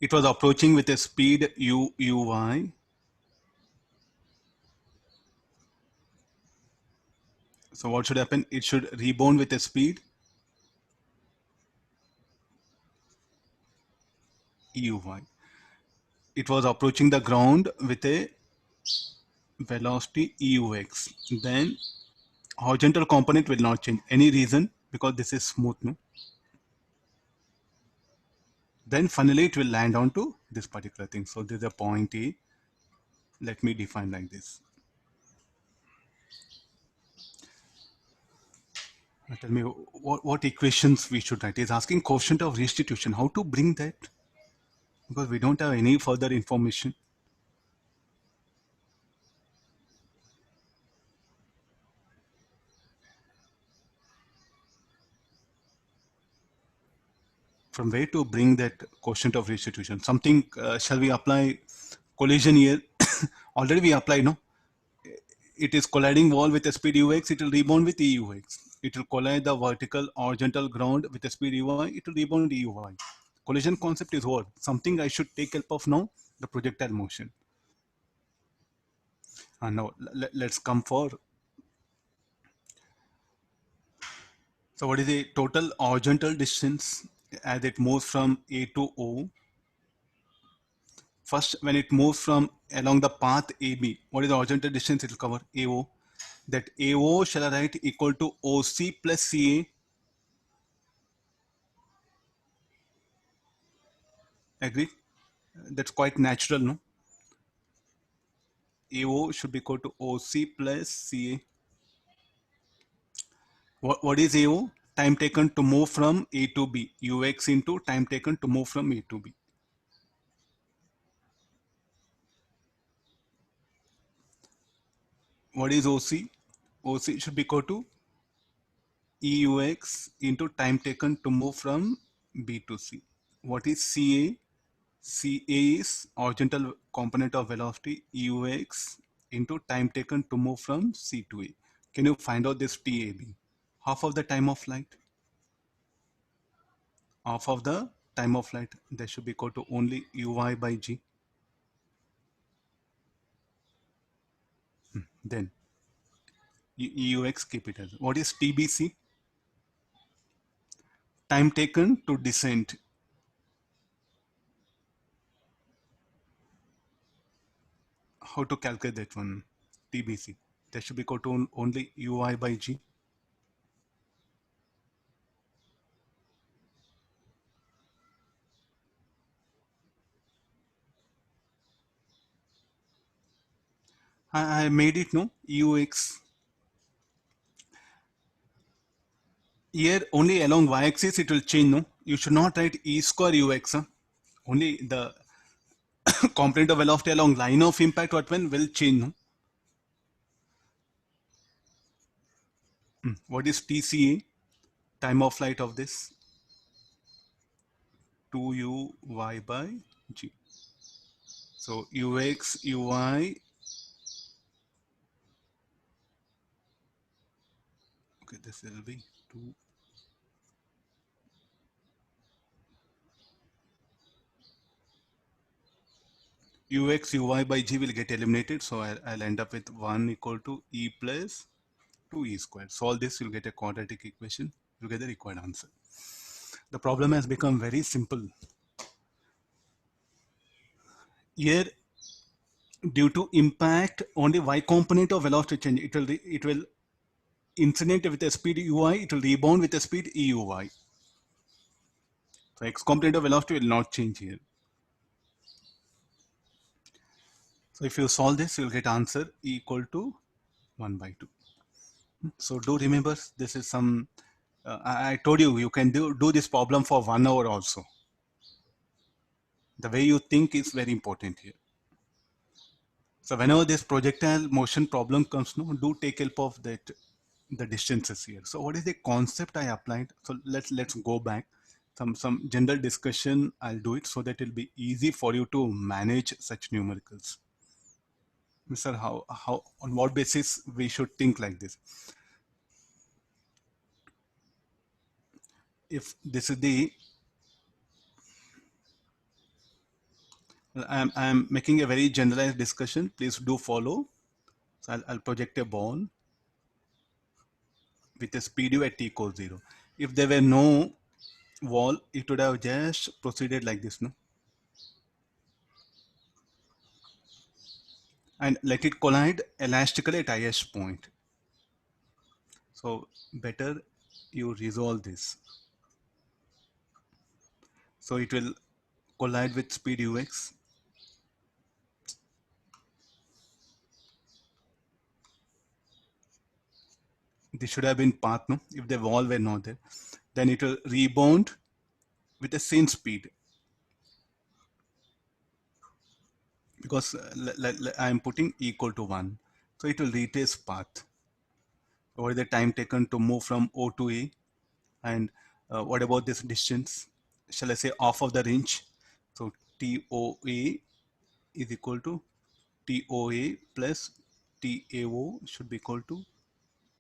it was approaching with a speed uy. So what should happen? It should rebound with a speed uy. It was approaching the ground with a velocity ux. Then horizontal component will not change. Any reason? Because this is smooth, no? Then finally it will land onto this particular thing. So this is a point A. Let me define like this. Now tell me what equations we should write. It's asking quotient of restitution. How to bring that? Because we don't have any further information. From where to bring that quotient of restitution? Something, shall we apply collision here? Already we applied, no? It is colliding wall with a speed ux, it will rebound witheux. It will collide the vertical horizontal ground with a speed uy, it will rebound euy. Collision concept is what? Something I should take help of now, the projectile motion. And now let's come for. So what is the total horizontal distance as it moves from A to O? First, when it moves from along the path AB, what is the horizontal distance it will cover? AO. That AO shall I write equal to OC plus CA. Agree? That's quite natural, no? AO should be equal to OC plus CA. What is AO? Time taken to move from A to B. UX into time taken to move from A to B. What is OC? OC should be equal to EUX into time taken to move from B to C. What is CA? CA is horizontal component of velocity EUX into time taken to move from C to A. Can you find out this TAB? Half of the time of flight. Half of the time of flight. That should be equal to only UY by G. Then EUX, keep it as. What is TBC? Time taken to descend. How to calculate that one? TBC. That should be equal to only UI by G. I made it, no? UX. Here only along y-axis it will change, no? You should not write E square UX. Huh? Only the component of velocity along line of impact what when will change, no? What is TCA? Time of flight of this? 2UY by G. So UX, UI. Okay, this will be 2. UX, UI by G will get eliminated. So I'll end up with 1 equal to E plus 2E squared. Solve this, you'll get a quadratic equation. You'll get the required answer. The problem has become very simple. Here, due to impact on the y component of velocity change, it will incident with a speed ui, it will rebound with a speed euy. So x component of velocity will not change here. So if you solve this, you'll get answer E equal to 1 by 2. So do remember, this is some, I told you, you can do this problem for 1 hour also. The way you think is very important here. So whenever this projectile motion problem comes, no, do take help of that, the distances here. So what is the concept I applied? So let's go back. Some general discussion I'll do it so that it'll be easy for you to manage such numericals. Sir, how on what basis we should think like this? If this is the, I'm making a very generalized discussion. Please do follow. So I'll project a ball with a speed u at t equals 0. If there were no wall, it would have just proceeded like this, no? And let it collide elastically at highest point. So better you resolve this. So it will collide with speed ux. This should have been path, no? If the wall were not there, then it will rebound with the same speed. Because I am putting equal to 1. So it will retrace path. What is the time taken to move from O to A? And what about this distance? Shall I say half of the range? So TOA is equal to TOA plus TAO should be equal to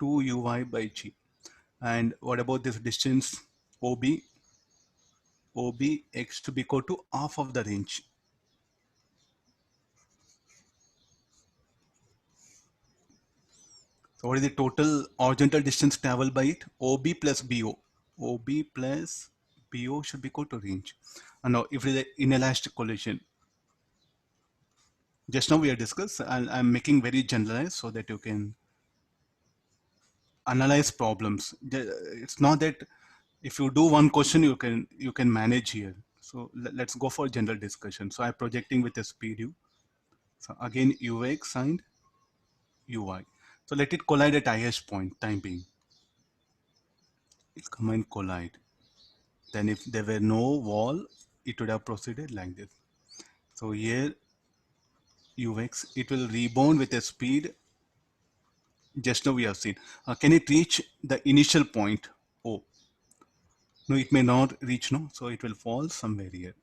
2 UI by G. And what about this distance OB? OBX to be equal to half of the range. So what is the total horizontal distance traveled by it? OB plus BO. OB plus BO should be equal to range. And now if it is an inelastic collision, just now we have discussed, I'm making very generalized so that you can analyze problems. It's not that if you do one question, you can manage here. So let's go for general discussion. So I'm projecting with a speed u. So again, ux and ui. So let it collide at highest point, time being. It come and collide. Then if there were no wall, it would have proceeded like this. So here ux, it will rebound with a speed. Just now we have seen. Can it reach the initial point O? No, it may not reach, no. So it will fall somewhere here.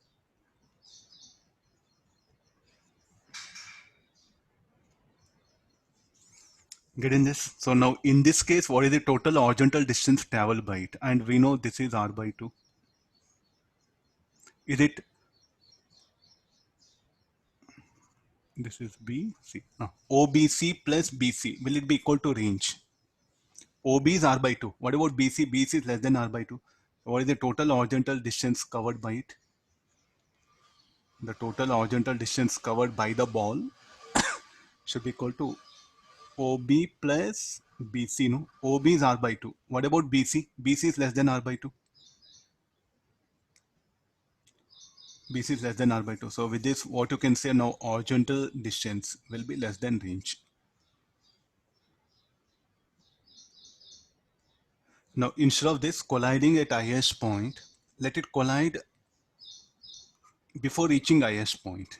Getting this? So now in this case, what is the total horizontal distance traveled by it? And we know this is r by 2. Is it, this is BC. OBC plus BC. Will it be equal to range? OB is r by 2. What about BC? BC is less than r by 2. What is the total horizontal distance covered by it? The total horizontal distance covered by the ball should be equal to OB plus BC, no? OB is r by 2. What about BC? BC is less than r by 2. BC is less than r by 2. So with this, what you can say now, horizontal distance will be less than range. Now, instead of this colliding at highest point, let it collide before reaching highest point.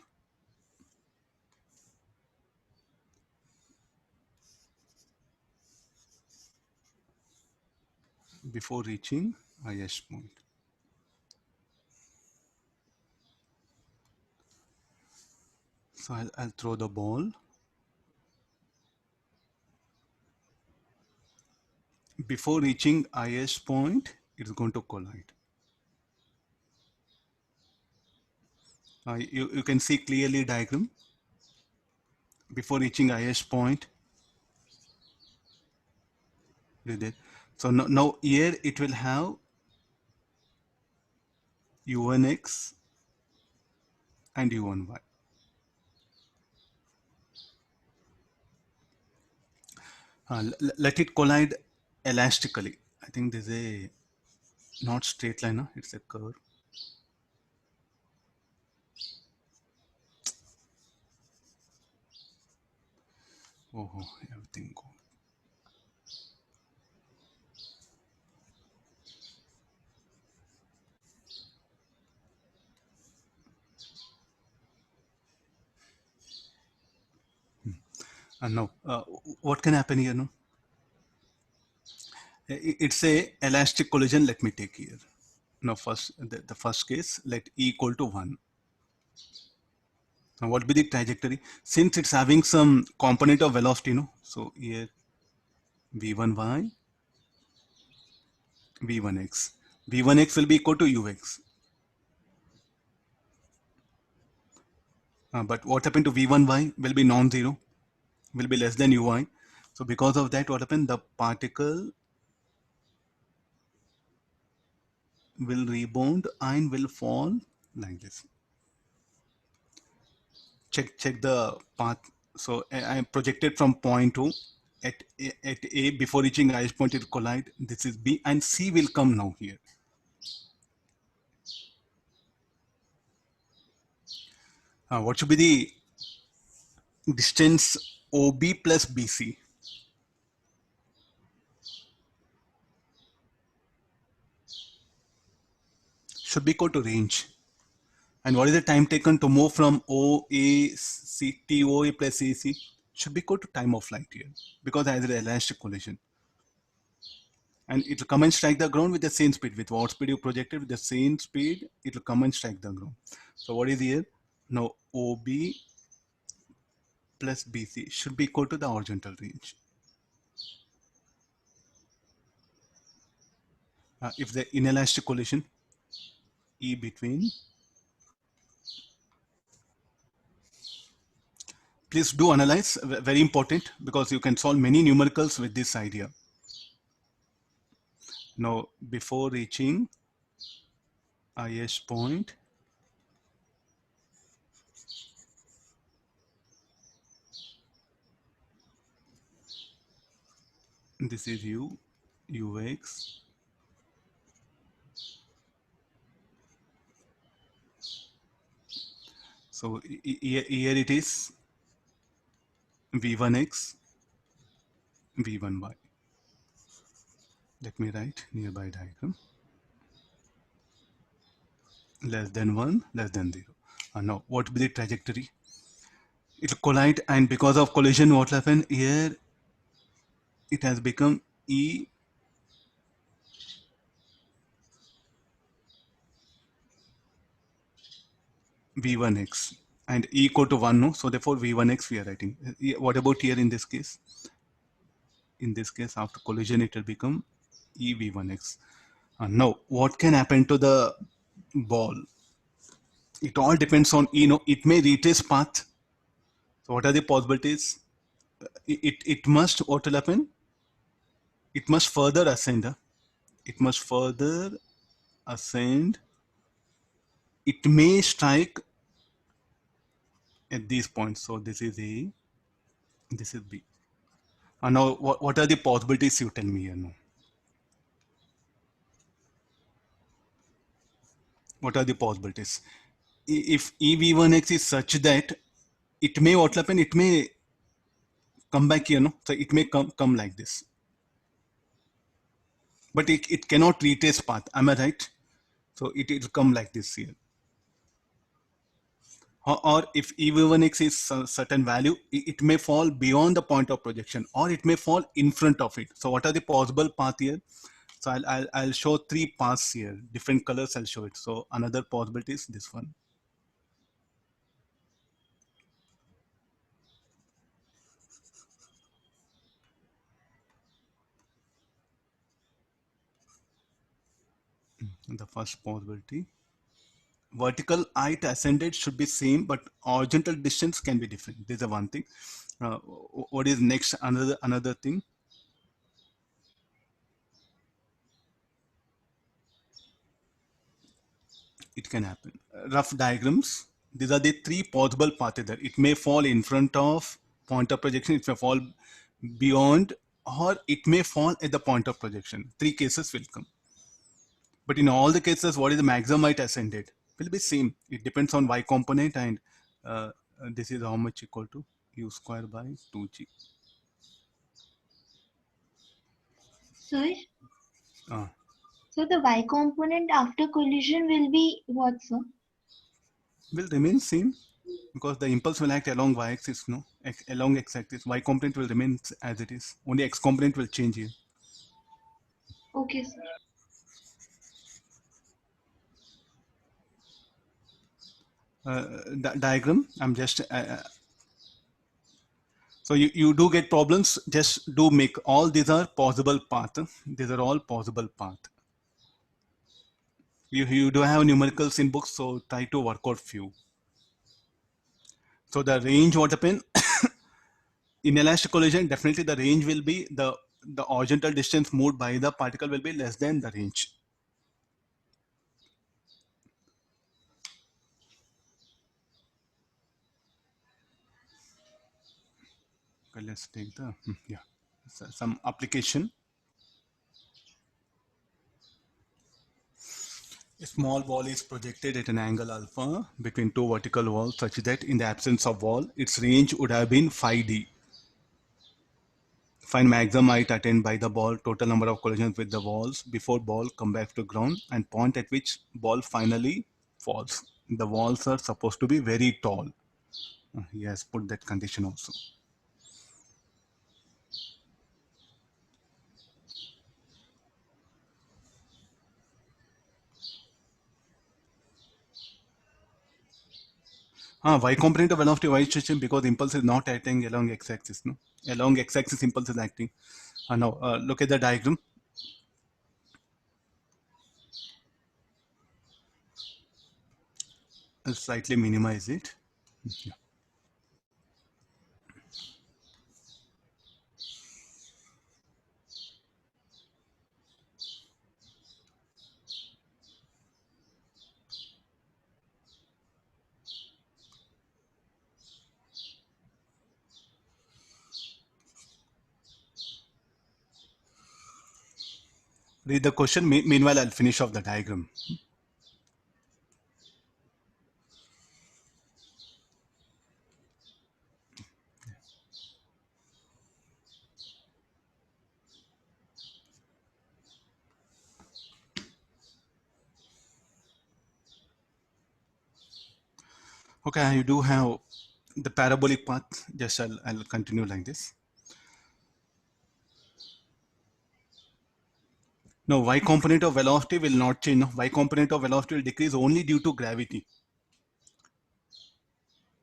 Before reaching highest point. So I'll throw the ball. Before reaching highest point, it's going to collide. You can see clearly diagram. Before reaching highest point, so now here it will have u1x and u1y. Let it collide elastically. I think there's a not straight line, it's a curve. Oh, everything go. And now, what can happen here? No, it's a elastic collision. Let me take here. Now, first the first case, let E equal to 1. Now, what will be the trajectory? Since it's having some component of velocity, no. So here v1y, v1x. v1x will be equal to ux. But what happened to v1y will be non-zero, will be less than ui. So because of that, what happened? The particle will rebound and will fall like this. Check the path. So I projected from point 2 at A before reaching highest point, it will collide. This is B, and C will come now here. What should be the distance OB plus BC? Should be equal to range. And what is the time taken to move from OAC, TOA plus AC? Should be equal to time of flight here, because there is an elastic collision. And it will come and strike the ground with the same speed. With what speed you projected, with the same speed, it will come and strike the ground. So what is here? Now OB plus BC should be equal to the horizontal range. If the inelastic collision, E between, please do analyze, very important, because you can solve many numericals with this idea. Now, before reaching highest point, this is U, Ux. So here it is V1x, V1y. Let me write nearby diagram. Less than 1, less than 0. Now, what will be the trajectory? It will collide, and because of collision, what will happen here? It has become E V1x and E equal to 1, no? So therefore V1x we are writing. What about here in this case? In this case, after collision, it will become E V1x. Now, what can happen to the ball? It all depends on, it may retrace path. So what are the possibilities? It must, what will happen? It must further ascend. It must further ascend. It may strike at these points. So this is A, this is B. Now, what are the possibilities you tell me here now? What are the possibilities? If EV1x is such that it may, what will happen? It may come back here, no? So it may come like this. But it cannot retrace path. Am I right? So it will come like this here. Or if EV1x is a certain value, it may fall beyond the point of projection, or it may fall in front of it. So what are the possible path here? So I'll show 3 paths here. Different colors I'll show it. So another possibility is this one. The first possibility. Vertical height ascended should be same, but horizontal distance can be different. This is one thing. What is next? Another thing. It can happen. Rough diagrams. These are the 3 possible paths there. It may fall in front of point of projection. It may fall beyond, or it may fall at the point of projection. 3 cases will come. But in all the cases, what is the maximum height ascended? Will be same. It depends on y component, and this is how much equal to u square by 2g. Sir, Uh, so the y component after collision will be what, sir? will remain same because the impulse will act along y-axis, no, along x-axis. Y component will remain as it is. Only x component will change here. Okay, sir. Diagram. I'm just so you do get problems. Just do make all these are possible path. These are all possible path. You do have numericals in books, so try to work out few. So the range what happen in elastic collision, definitely the range will be the horizontal distance moved by the particle will be less than the range. Okay, let's take the yeah, so some application. A small wall is projected at an angle alpha between two vertical walls such that in the absence of wall, its range would have been phi d. Find maximum height attained by the ball, total number of collisions with the walls before ball come back to ground, and point at which ball finally falls. The walls are supposed to be very tall. He has put that condition also. Y component of velocity y stretching because impulse is not acting along x-axis. No, along x-axis impulse is acting. Now look at the diagram. I'll slightly minimize it. Yeah. Read the question. Meanwhile, I'll finish off the diagram. Okay, you do have the parabolic path. Just I'll continue like this. No, y component of velocity will not change. No, y component of velocity will decrease only due to gravity.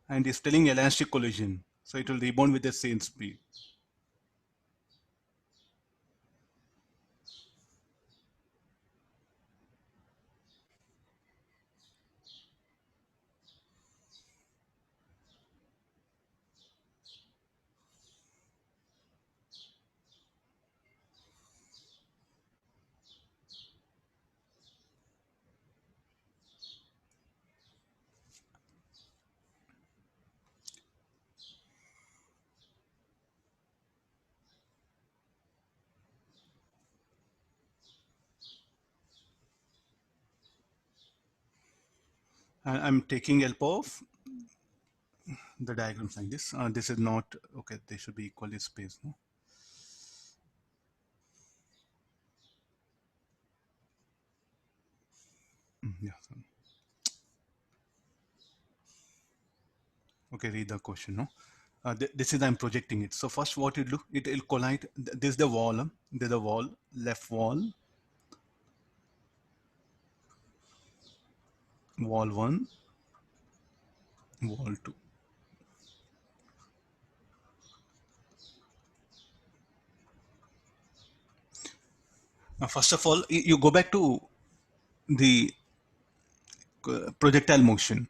And it's telling elastic collision. So it will rebound with the same speed. I'm taking help of the diagrams like this. This is not, okay, they should be equally spaced. No? Yeah. Okay, read the question. No, this is I'm projecting it. So first, what you do, it will collide. This is the wall. This is the wall, left wall, wall one, wall two. Now, first of all, you go back to the projectile motion.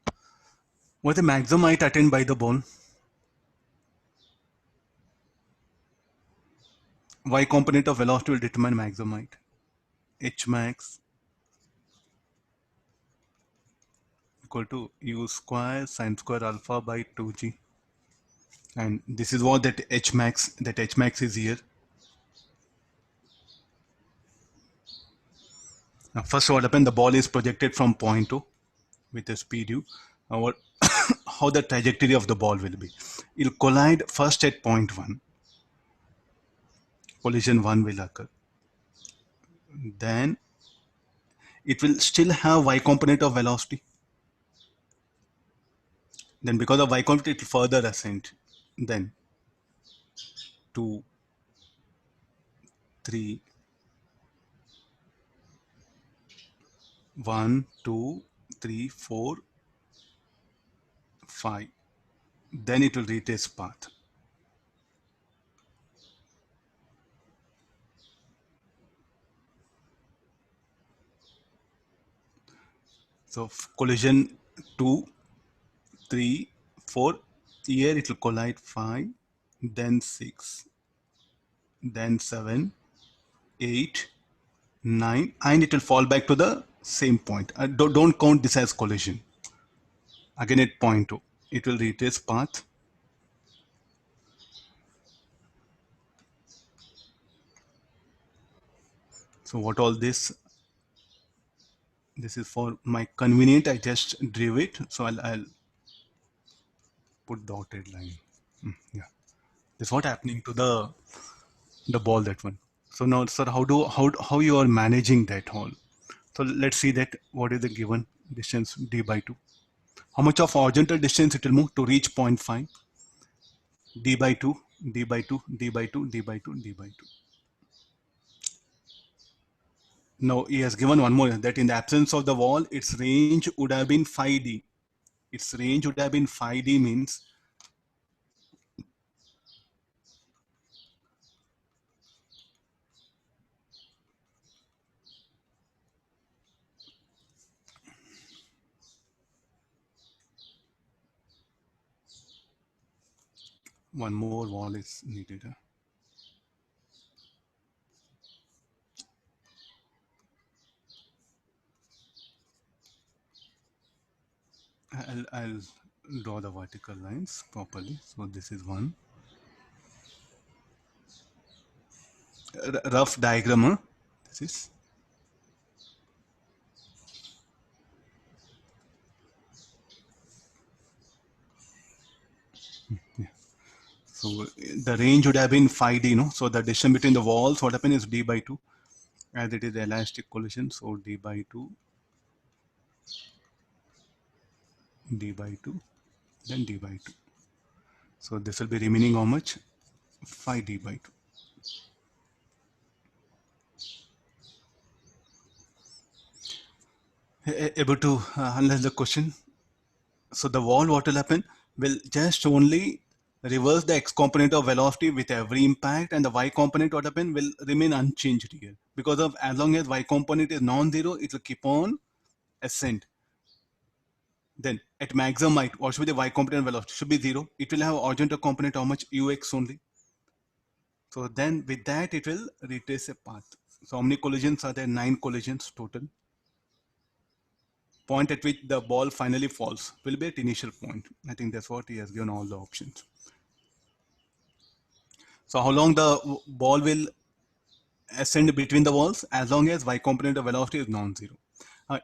What is the maximum height attained by the ball? Y component of velocity will determine maximum height. H max equal to u square sine square alpha by 2g. And this is what that H max is here. Now, first what happened, the ball is projected from point 2 with a speed u. Now, how the trajectory of the ball will be. It will collide first at point 1. Collision 1 will occur. then it will still have y component of velocity. Then because of y component, it will further ascend. Then 2, 3, 1, 2, 3, 4, 5. Then it will retrace path. So collision 2, 3, 4. Here it will collide 5, then 6, then 7, 8, 9, and it will fall back to the same point. Don't count this as collision. Again at point 2, it will retrace path. So what all this is for my convenient, I just drew it. So I'll put dotted line. Yeah, this is what happening to the ball, that one. So now, sir, how you are managing that hole? So let's see that what is the given distance d by 2. How much of horizontal distance it will move to reach 0.5? D by 2, d by 2, d by 2, d by 2, d by 2. Now he has given one more, that in the absence of the wall, its range would have been 5d. Its range would have been 5d means one more wall is needed. I'll draw the vertical lines properly. So this is one. Rough diagram. Huh? This is. Yeah. So the range would have been 5d, no? So the distance between the walls, what happened is d by 2, as it is the elastic collision. So d by 2, d by 2, then d by 2. So this will be remaining how much? 5d by 2. Able to analyze the question? So the wall, what will happen? Will just only reverse the x component of velocity with every impact, and the y component, what happen, will remain unchanged here. Because of, as long as y component is non-zero, it will keep on ascend. Then at maximum height, what should be the y component velocity? Should be 0. It will have horizontal component, how much? Ux only. So then with that, it will retrace a path. So how many collisions are there? 9 collisions total. Point at which the ball finally falls will be at initial point. I think that's what he has given all the options. So how long the ball will ascend between the walls? As long as y component of velocity is non-zero.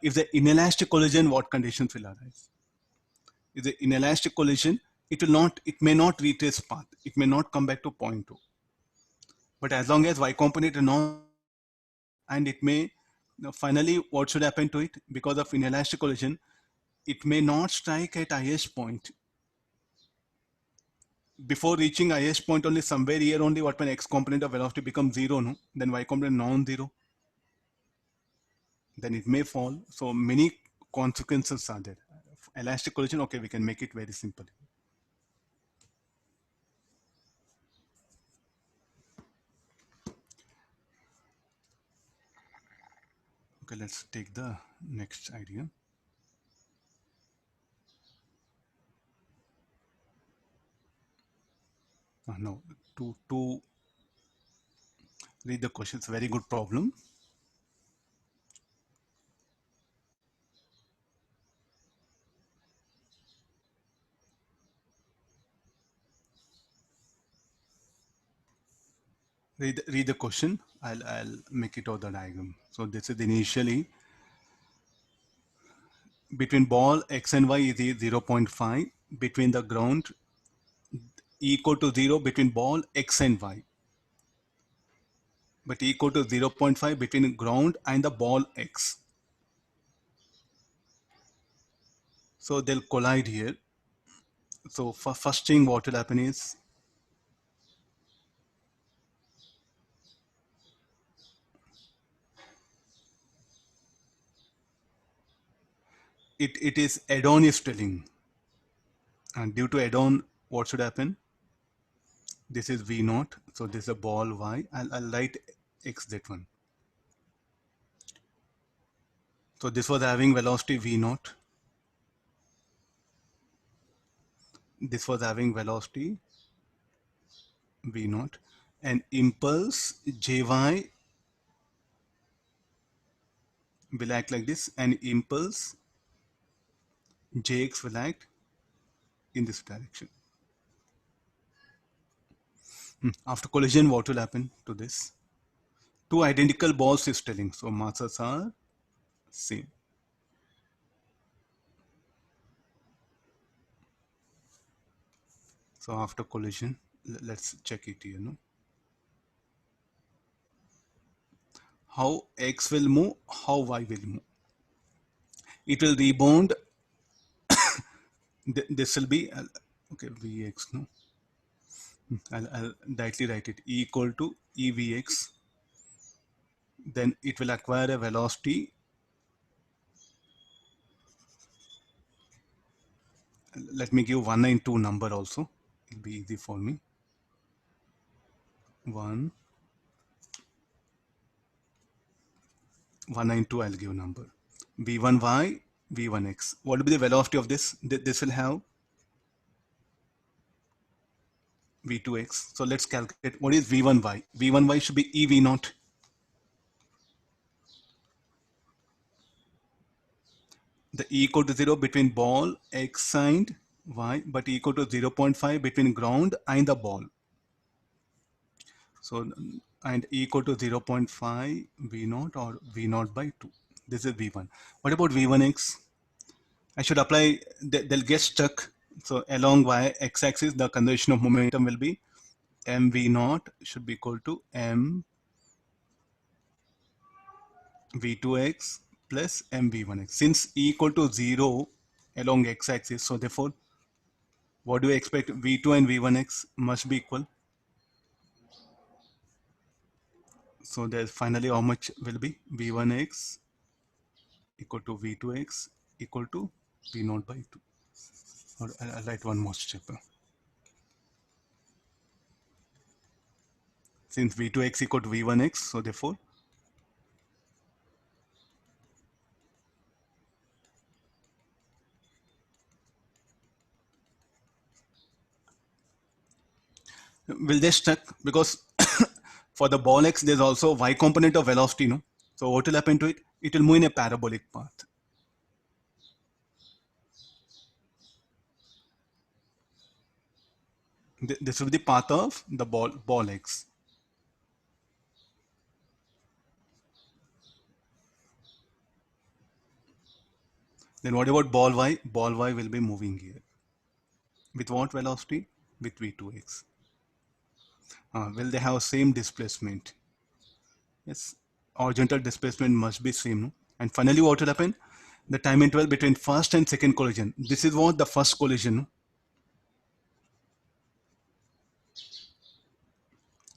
If the inelastic collision, what conditions will arise? If the inelastic collision, it may not retrace path. It may not come back to point 2. But as long as y component is non, and it may, finally, what should happen to it? Because of inelastic collision, it may not strike at highest point. Before reaching highest point, only somewhere here only, what when x component of velocity becomes 0, no? Then y component non-zero. Then it may fall. So many consequences are there. Elastic collision, okay, we can make it very simple. Okay, let's take the next idea. No, to read the question, it's a very good problem. Read the question. I'll make it out the diagram. So this is initially between ball x and y is 0.5, between the ground equal to 0 between ball x and y. but equal to 0.5 between ground and the ball X. So they'll collide here. So for first thing what will happen is it is add-on is telling, and due to add-on what should happen? This is V naught, so this is a ball Y. I'll write X that one. So this was having velocity V naught. This was having velocity V naught, and impulse Jy will act like this, and impulse Jx will act in this direction. After collision, what will happen to this? Two identical balls is telling, so masses are same. So after collision, let's check it here. No? How X will move, how Y will move. It will rebound. This will be, okay, Vx, no? I'll directly write it, E equal to EVx. Then it will acquire a velocity. Let me give 192 number also. It'll be easy for me. 192 I'll give number. V1y, V1x. What will be the velocity of this? This will have V2x. So let's calculate what is V1y. V1y should be EV naught. The E equal to 0 between ball X and Y, but equal to 0.5 between ground and the ball. So, and E equal to 0.5 V naught or V naught by 2. This is V1. What about V1x? I should apply, they'll get stuck. So along Y x-axis, the conservation of momentum will be mv naught should be equal to m v2x plus mv1x. Since E equal to 0 along x-axis, so therefore, what do we expect? V2 and v1x must be equal. So there's finally how much will be? V1x equal to V2x equal to V naught by 2. Or I'll write one more step. Since V2x equal to V1x, so therefore, will they stuck? Because for the ball x, there's also y component of velocity, no? So what will happen to it? It will move in a parabolic path. This will be the path of the ball x. Then what about ball y? Ball y will be moving here. With what velocity? With v2x. Will they have same displacement? Yes, horizontal displacement must be same. No? And finally, what will happen? The time interval between first and second collision. This is what the first collision. No?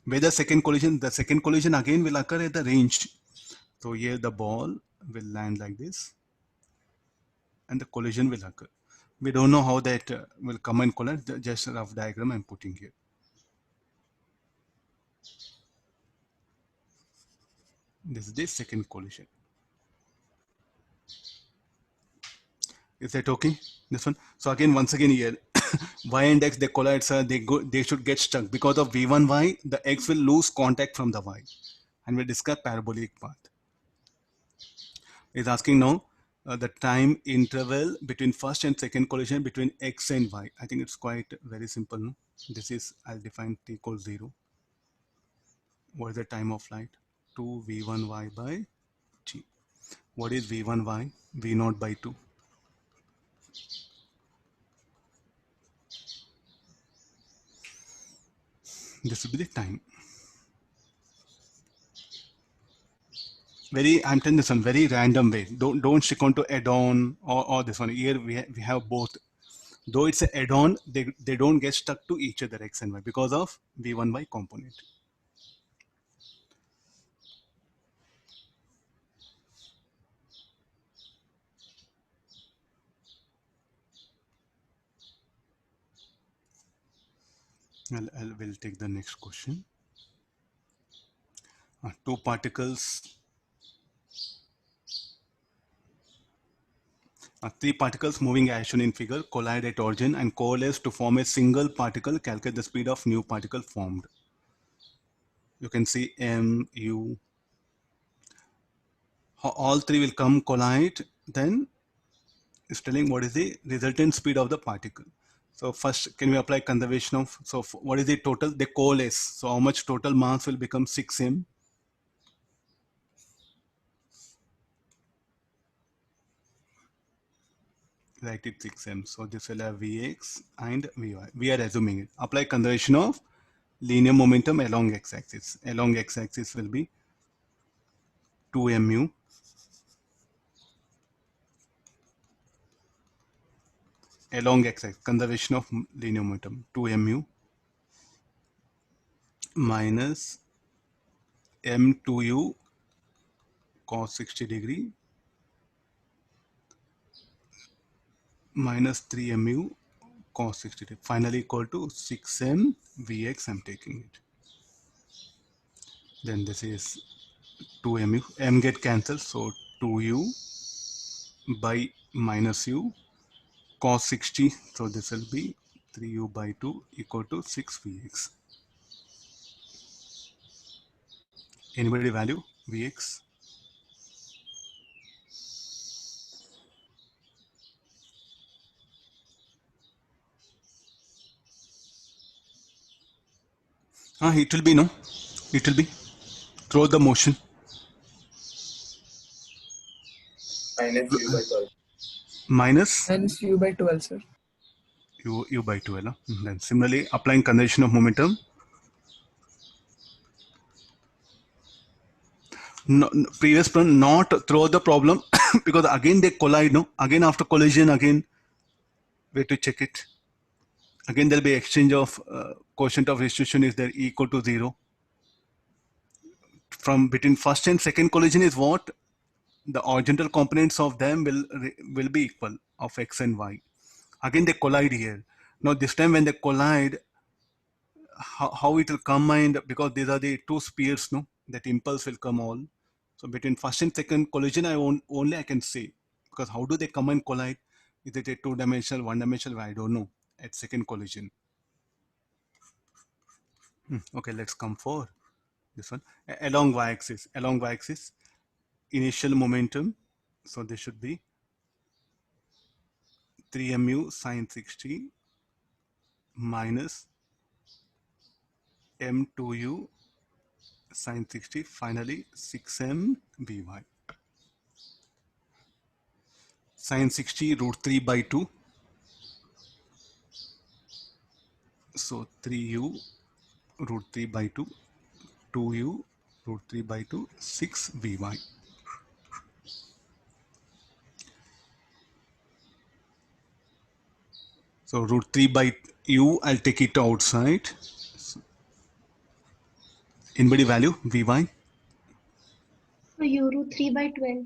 Where the second collision again will occur at the range. So here the ball will land like this and the collision will occur. We don't know how that will come and collide, just a rough diagram I'm putting here. This is the second collision. Is that okay? This one. So again, once again here, y and x they collide, sir. They should get stuck because of v1y. The x will lose contact from the y, and we discuss parabolic path. Is asking now the time interval between first and second collision between x and y. I think it's quite very simple. No? This is I'll define t equals 0. What is the time of flight? 2 v1y by t. What is v1y? V naught by 2. This will be the time. I'm telling this one very random way. Don't stick on to add-on or this one. Here we have both. Though it's an add-on, they don't get stuck to each other x and y because of v1y component. We'll take the next question. Two particles. Three particles moving as shown in figure collide at origin and coalesce to form a single particle. Calculate the speed of new particle formed. You can see m, u. All three will come collide. Then it's telling what is the resultant speed of the particle. So first, can we apply conservation of? So what is the total? They coalesce. So how much total mass will become 6m? Write it 6m. So this will have Vx and Vy. We are assuming it. Apply conservation of linear momentum along x-axis. Along x-axis will be 2mu along x-axis. Conservation of linear momentum 2mu minus m2u cos 60 degree minus 3mu cos 60 degree. Finally equal to 6m Vx. I'm taking it. Then this is 2mu. M get cancelled. So 2u by minus u cos 60. So this will be 3u by 2 equal to 6 Vx. Anybody value Vx? It will be no. It will be through the motion. Minus u by 12. Minus Hence u by 12, sir. u by 12. Then similarly, applying conservation of momentum. No, previous one not throw the problem because again they collide. No, again after collision, again where to check it. Again there'll be exchange of quotient of restitution is there equal to 0. From between first and second collision is what the horizontal components of them will be equal of x and y. Again they collide here. Now this time when they collide, how it will combine, because these are the two spheres, no, that impulse will come all. So between first and second collision, only I can say, because how do they come and collide? Is it a two-dimensional, one-dimensional? I don't know. At second collision. Okay, let's come for this one. Along y-axis. Along y-axis, initial momentum. So this should be 3mu sine 60 minus m2u sine 60. Finally, 6m by. Sine 60 root 3 by 2. So 3u root 3 by 2, 2u root 3 by 2, 6 Vy. So root 3 by u, I'll take it outside. So, anybody value Vy? So u root 3 by 12.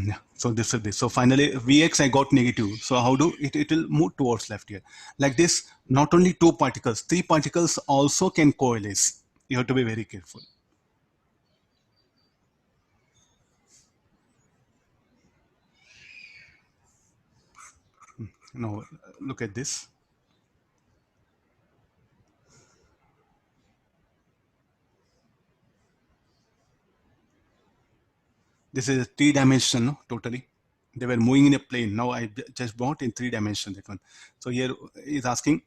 Yeah. So this will be. So finally, Vx I got negative. So how do it will move towards left here. Like this, not only two particles, three particles also can coalesce. You have to be very careful. Now look at this. This is a three-dimensional, no? Totally. They were moving in a plane. Now I just brought in 3 dimension that one. So here is asking,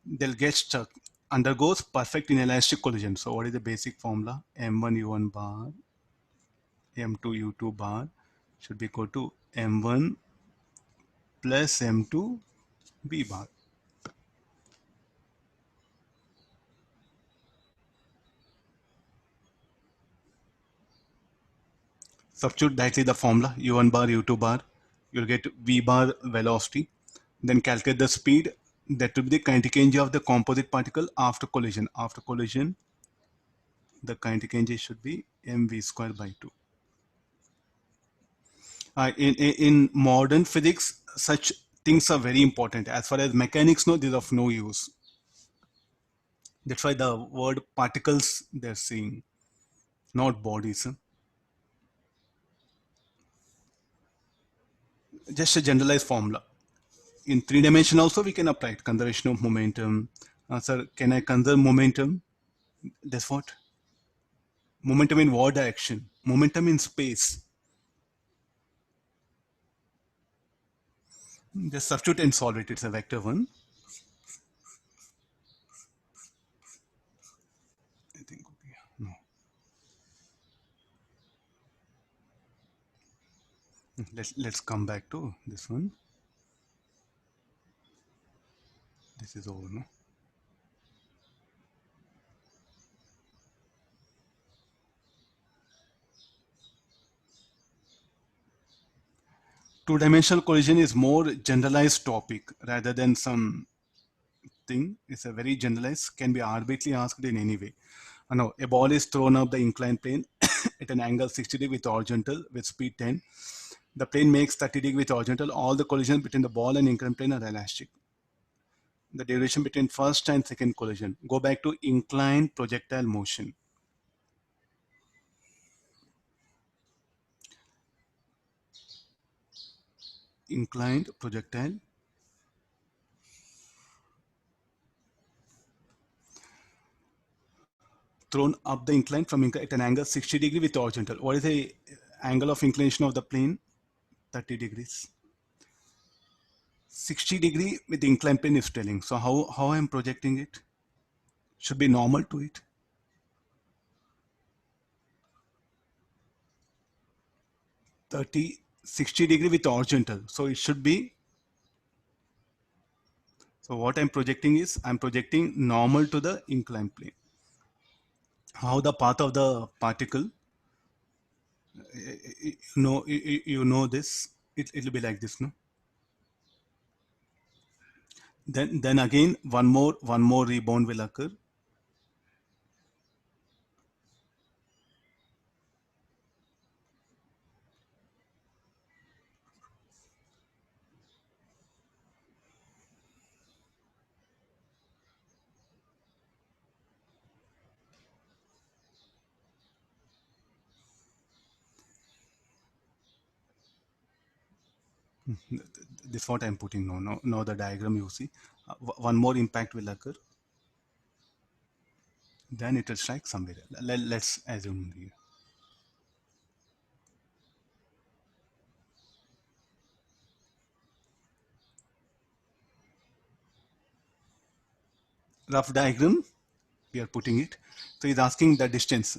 they'll get stuck. Undergoes perfect inelastic collision. So what is the basic formula? M1 U1 bar, M2 U2 bar should be equal to M1 plus M2 B bar. substitute directly the formula u1 bar, u2 bar, you'll get v bar velocity. Then calculate the speed. That will be the kinetic energy of the composite particle after collision. After collision, the kinetic energy should be mv square by 2. In modern physics, such things are very important. As far as mechanics know, these are of no use. That's why the word particles they're saying, not bodies. Just a generalized formula. In 3 dimension also we can apply it. Conservation of momentum. Sir, can I conserve momentum? That's what? Momentum in what direction? Momentum in space. Just substitute and solve it. It's a vector one. I think okay. No. Let's come back to this one. This is over, no? Two-dimensional collision is more generalized topic rather than some thing. It's a very generalized, can be arbitrarily asked in any way. No, a ball is thrown up the inclined plane at an angle 60 degree with horizontal with speed 10. The plane makes 30 degree with horizontal. All the collisions between the ball and inclined plane are elastic. The duration between first and second collision. Go back to inclined projectile motion. Inclined projectile. Thrown up the incline from at an angle 60 degree with horizontal. What is the angle of inclination of the plane? 30 degrees. 60 degree with the inclined plane is telling. So how I am projecting it? Should be normal to it. 60 degree with horizontal. So it should be. So what I'm projecting is I'm projecting normal to the inclined plane. How the path of the particle, you know this, it'll be like this, no? Then again one more rebound will occur. This is what I'm putting now. Now the diagram you see. One more impact will occur. Then it will strike somewhere. Let's assume here. Rough diagram, we are putting it. So he's asking the distance.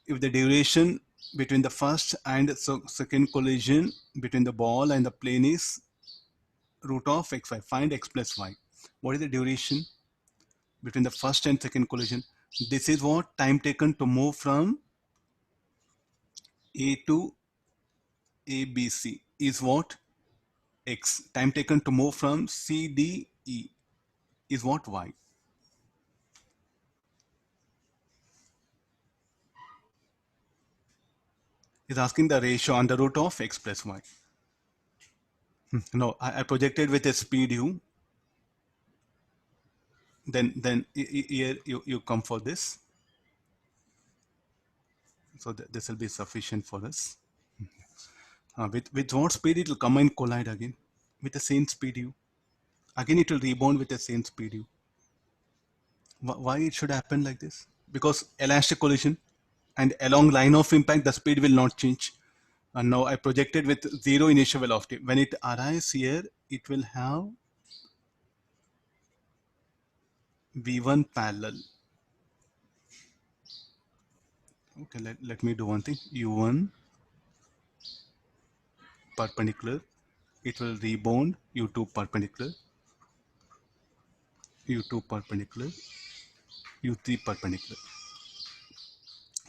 If the duration between the first and second collision between the ball and the plane is root of xy, find x plus y. What is the duration between the first and second collision? This is what time taken to move from A to ABC is what? X. Time taken to move from CDE is what? Y. Is asking the ratio under root of x plus y. No, I projected with a speed u. Then here you come for this. So this will be sufficient for us. With what speed it will come and collide again? With the same speed u. Again it will rebound with the same speed u. Why it should happen like this? Because elastic collision and along line of impact the speed will not change. And now I projected with zero initial velocity. When it arrives here, it will have V1 parallel. Okay, let me do one thing. U1 perpendicular. It will rebound U2 perpendicular. U2 perpendicular. U3 perpendicular.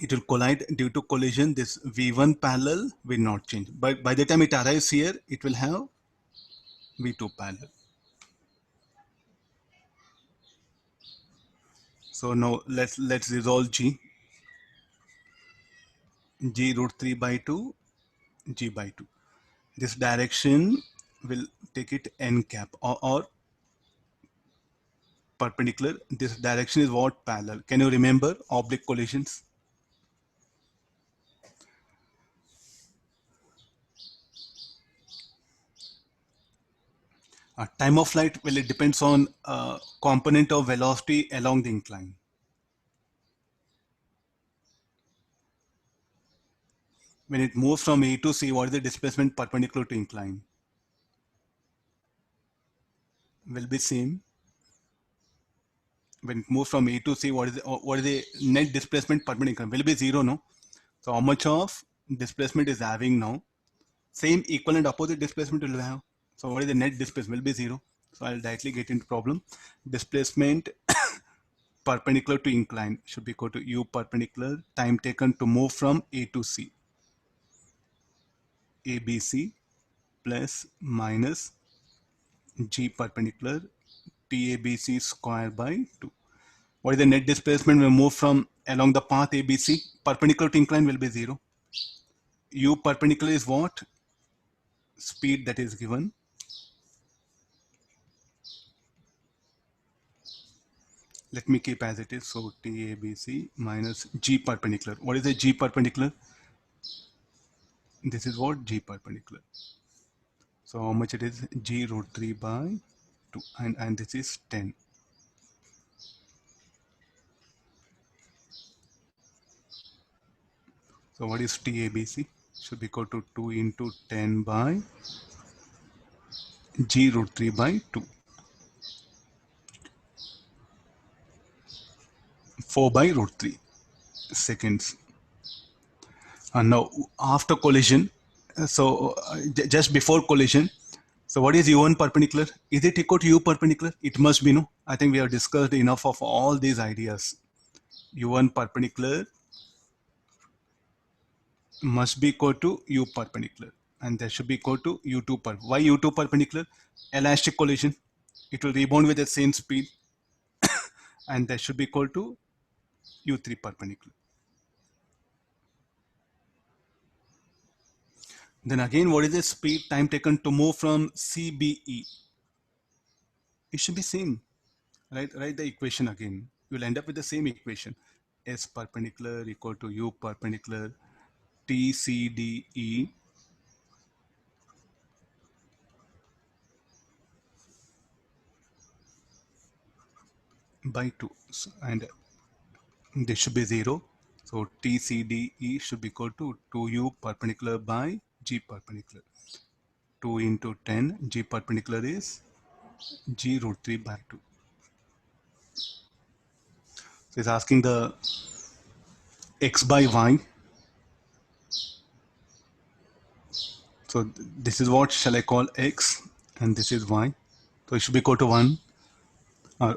it will collide. Due to collision, this V1 parallel will not change. But by the time it arrives here, it will have V2 parallel. So now let's resolve G. G root 3 by 2, G by 2. This direction will take it n cap or perpendicular. This direction is what? Parallel. Can you remember oblique collisions? Time of flight, well, it depends on component of velocity along the incline. When it moves from A to C, what is the displacement perpendicular to incline? Will be same. When it moves from A to C, what is the net displacement perpendicular? Will be zero, no? So how much of displacement is having now? Same equal and opposite displacement will have. So what is the net displacement? Will be zero. So I'll directly get into problem. Displacement perpendicular to incline should be equal to U perpendicular time taken to move from A to C. ABC plus minus G perpendicular TABC square by 2. What is the net displacement when we move from along the path ABC? Perpendicular to incline will be 0. U perpendicular is what? Speed that is given. Let me keep as it is. So TABC minus G perpendicular. What is the G perpendicular? This is what? G perpendicular. So how much it is? G root 3 by 2. And this is 10. So what is TABC? Should be equal to 2 into 10 by G root 3 by 2. 4 by root 3 seconds. And now after collision, just before collision, so what is U1 perpendicular? Is it equal to U perpendicular? It must be, no? I think we have discussed enough of all these ideas. U1 perpendicular must be equal to U perpendicular, and that should be equal to U2 per. Why U2 perpendicular? Elastic collision. It will rebound with the same speed, and that should be equal to U3 perpendicular. Then again, what is the speed time taken to move from CBE? It should be same, right? Write the equation again. You'll end up with the same equation. S perpendicular equal to U perpendicular TCDE by 2. And this should be 0. So TCDE should be equal to 2U perpendicular by G perpendicular. 2 into 10, G perpendicular is G root 3 by 2. So it's asking the X by Y. So this is what shall I call X, and this is Y. So it should be equal to 1.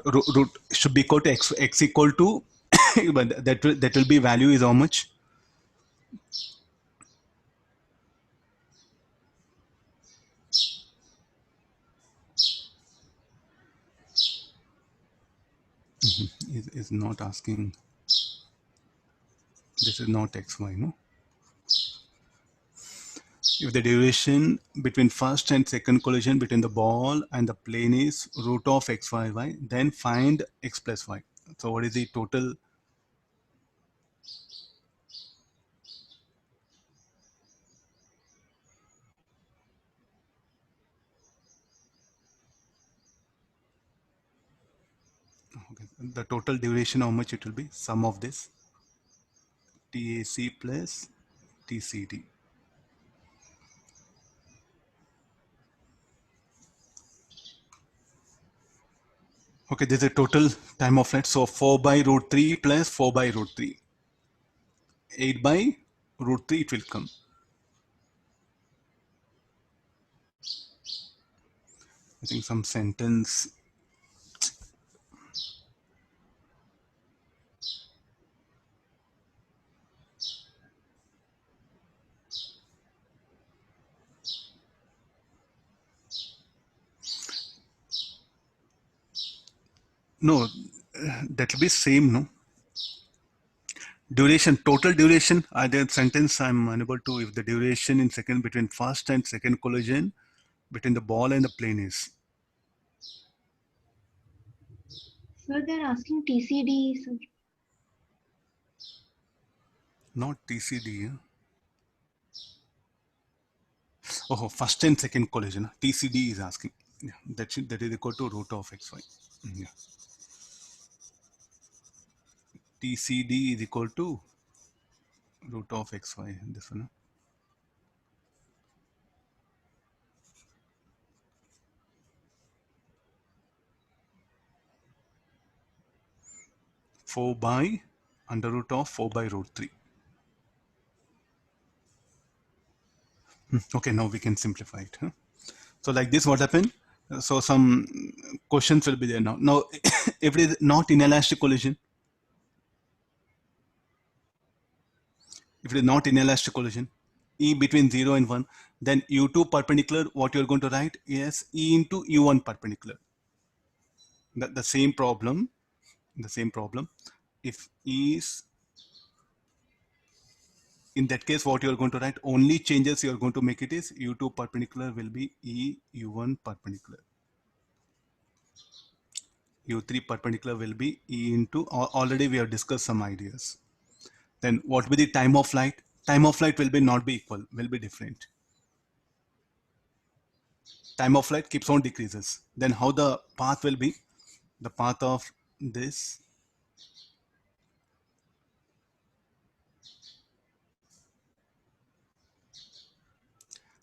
Root should be equal to X equal to, but that will be value is how much? Is not asking. This is not XY, no? If the duration between first and second collision between the ball and the plane is root of x, y, then find x plus y. So what is the total? Okay. The total duration, how much it will be? Sum of this TAC plus TCD. Okay, this is a total time of flight. So 4 by root 3 plus 4 by root 3. 8 by root 3 it will come. I think some sentence. No, that will be same, no? Duration, total duration, that sentence I'm unable to, if the duration in second between first and second collision between the ball and the plane is. Sir, they're asking TCD, sir. Not TCD. Oh, first and second collision. TCD is asking. Yeah, that is equal to root of xy. Yeah. TCD is equal to root of xy. This one. 4 by under root of 4 by root 3. Okay, now we can simplify it. Huh? So like this, what happened? So some questions will be there now. Now, if it is not inelastic collision, if it is not inelastic collision, E between 0 and 1, then U2 perpendicular, what you're going to write is E into U1 perpendicular. The same problem, if E is, in that case, what you're going to write, only changes you're going to make it is U2 perpendicular will be E U1 perpendicular. U3 perpendicular will be E into, already we have discussed some ideas. Then what will be the time of flight? Time of flight will be not be equal, will be different. Time of flight keeps on decreases. Then how the path will be? The path of this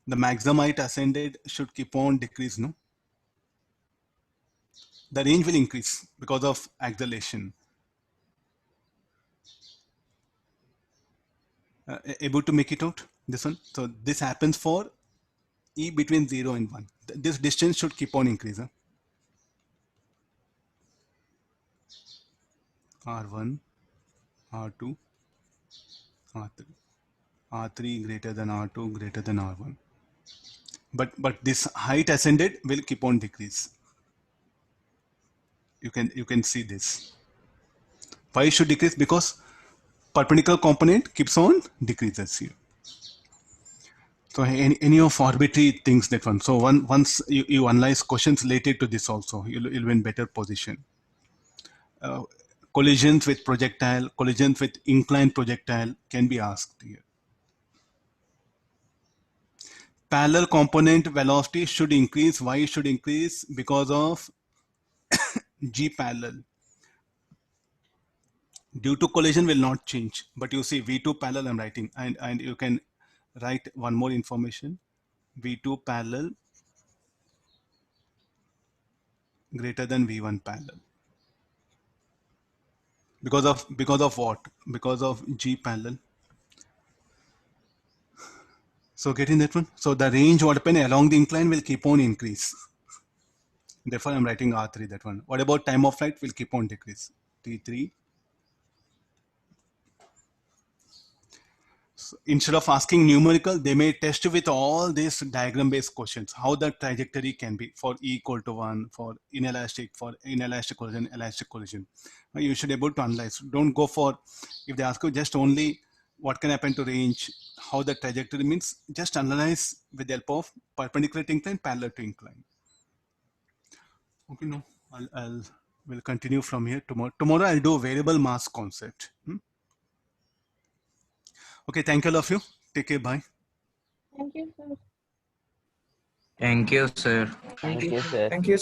the maximum height ascended should keep on decrease, no? The range will increase because of acceleration. Able to make it out? This one. So this happens for E between 0 and 1. This distance should keep on increasing. R1, R2, R3. R3 greater than R2 greater than R1. But this height ascended will keep on decrease. You can see this. Why it should decrease? Because perpendicular component keeps on decreases here. So any of arbitrary things that one. So once you analyze questions related to this also, you'll be in better position. Collisions with projectile, collisions with inclined projectile can be asked here. Parallel component velocity should increase. Why it should increase? Because of G parallel. Due to collision will not change, but you see V2 parallel I'm writing, and you can write one more information. V2 parallel greater than V1 parallel. Because of what? Because of G parallel. So getting that one. So the range what happen along the incline will keep on increase. Therefore I'm writing R3 that one. What about time of flight will keep on decrease. T3. So instead of asking numerical, they may test with all these diagram-based questions, how the trajectory can be for E equal to 1, for inelastic collision, elastic collision. You should be able to analyze. Don't go for, if they ask you just only what can happen to range, how the trajectory means, just analyze with the help of perpendicular to incline, parallel to incline. Okay, no, we'll continue from here tomorrow. Tomorrow I'll do variable mass concept. Okay, thank you all of you. Take care, bye. Thank you, sir. Thank you, sir. Thank you, sir. Thank you,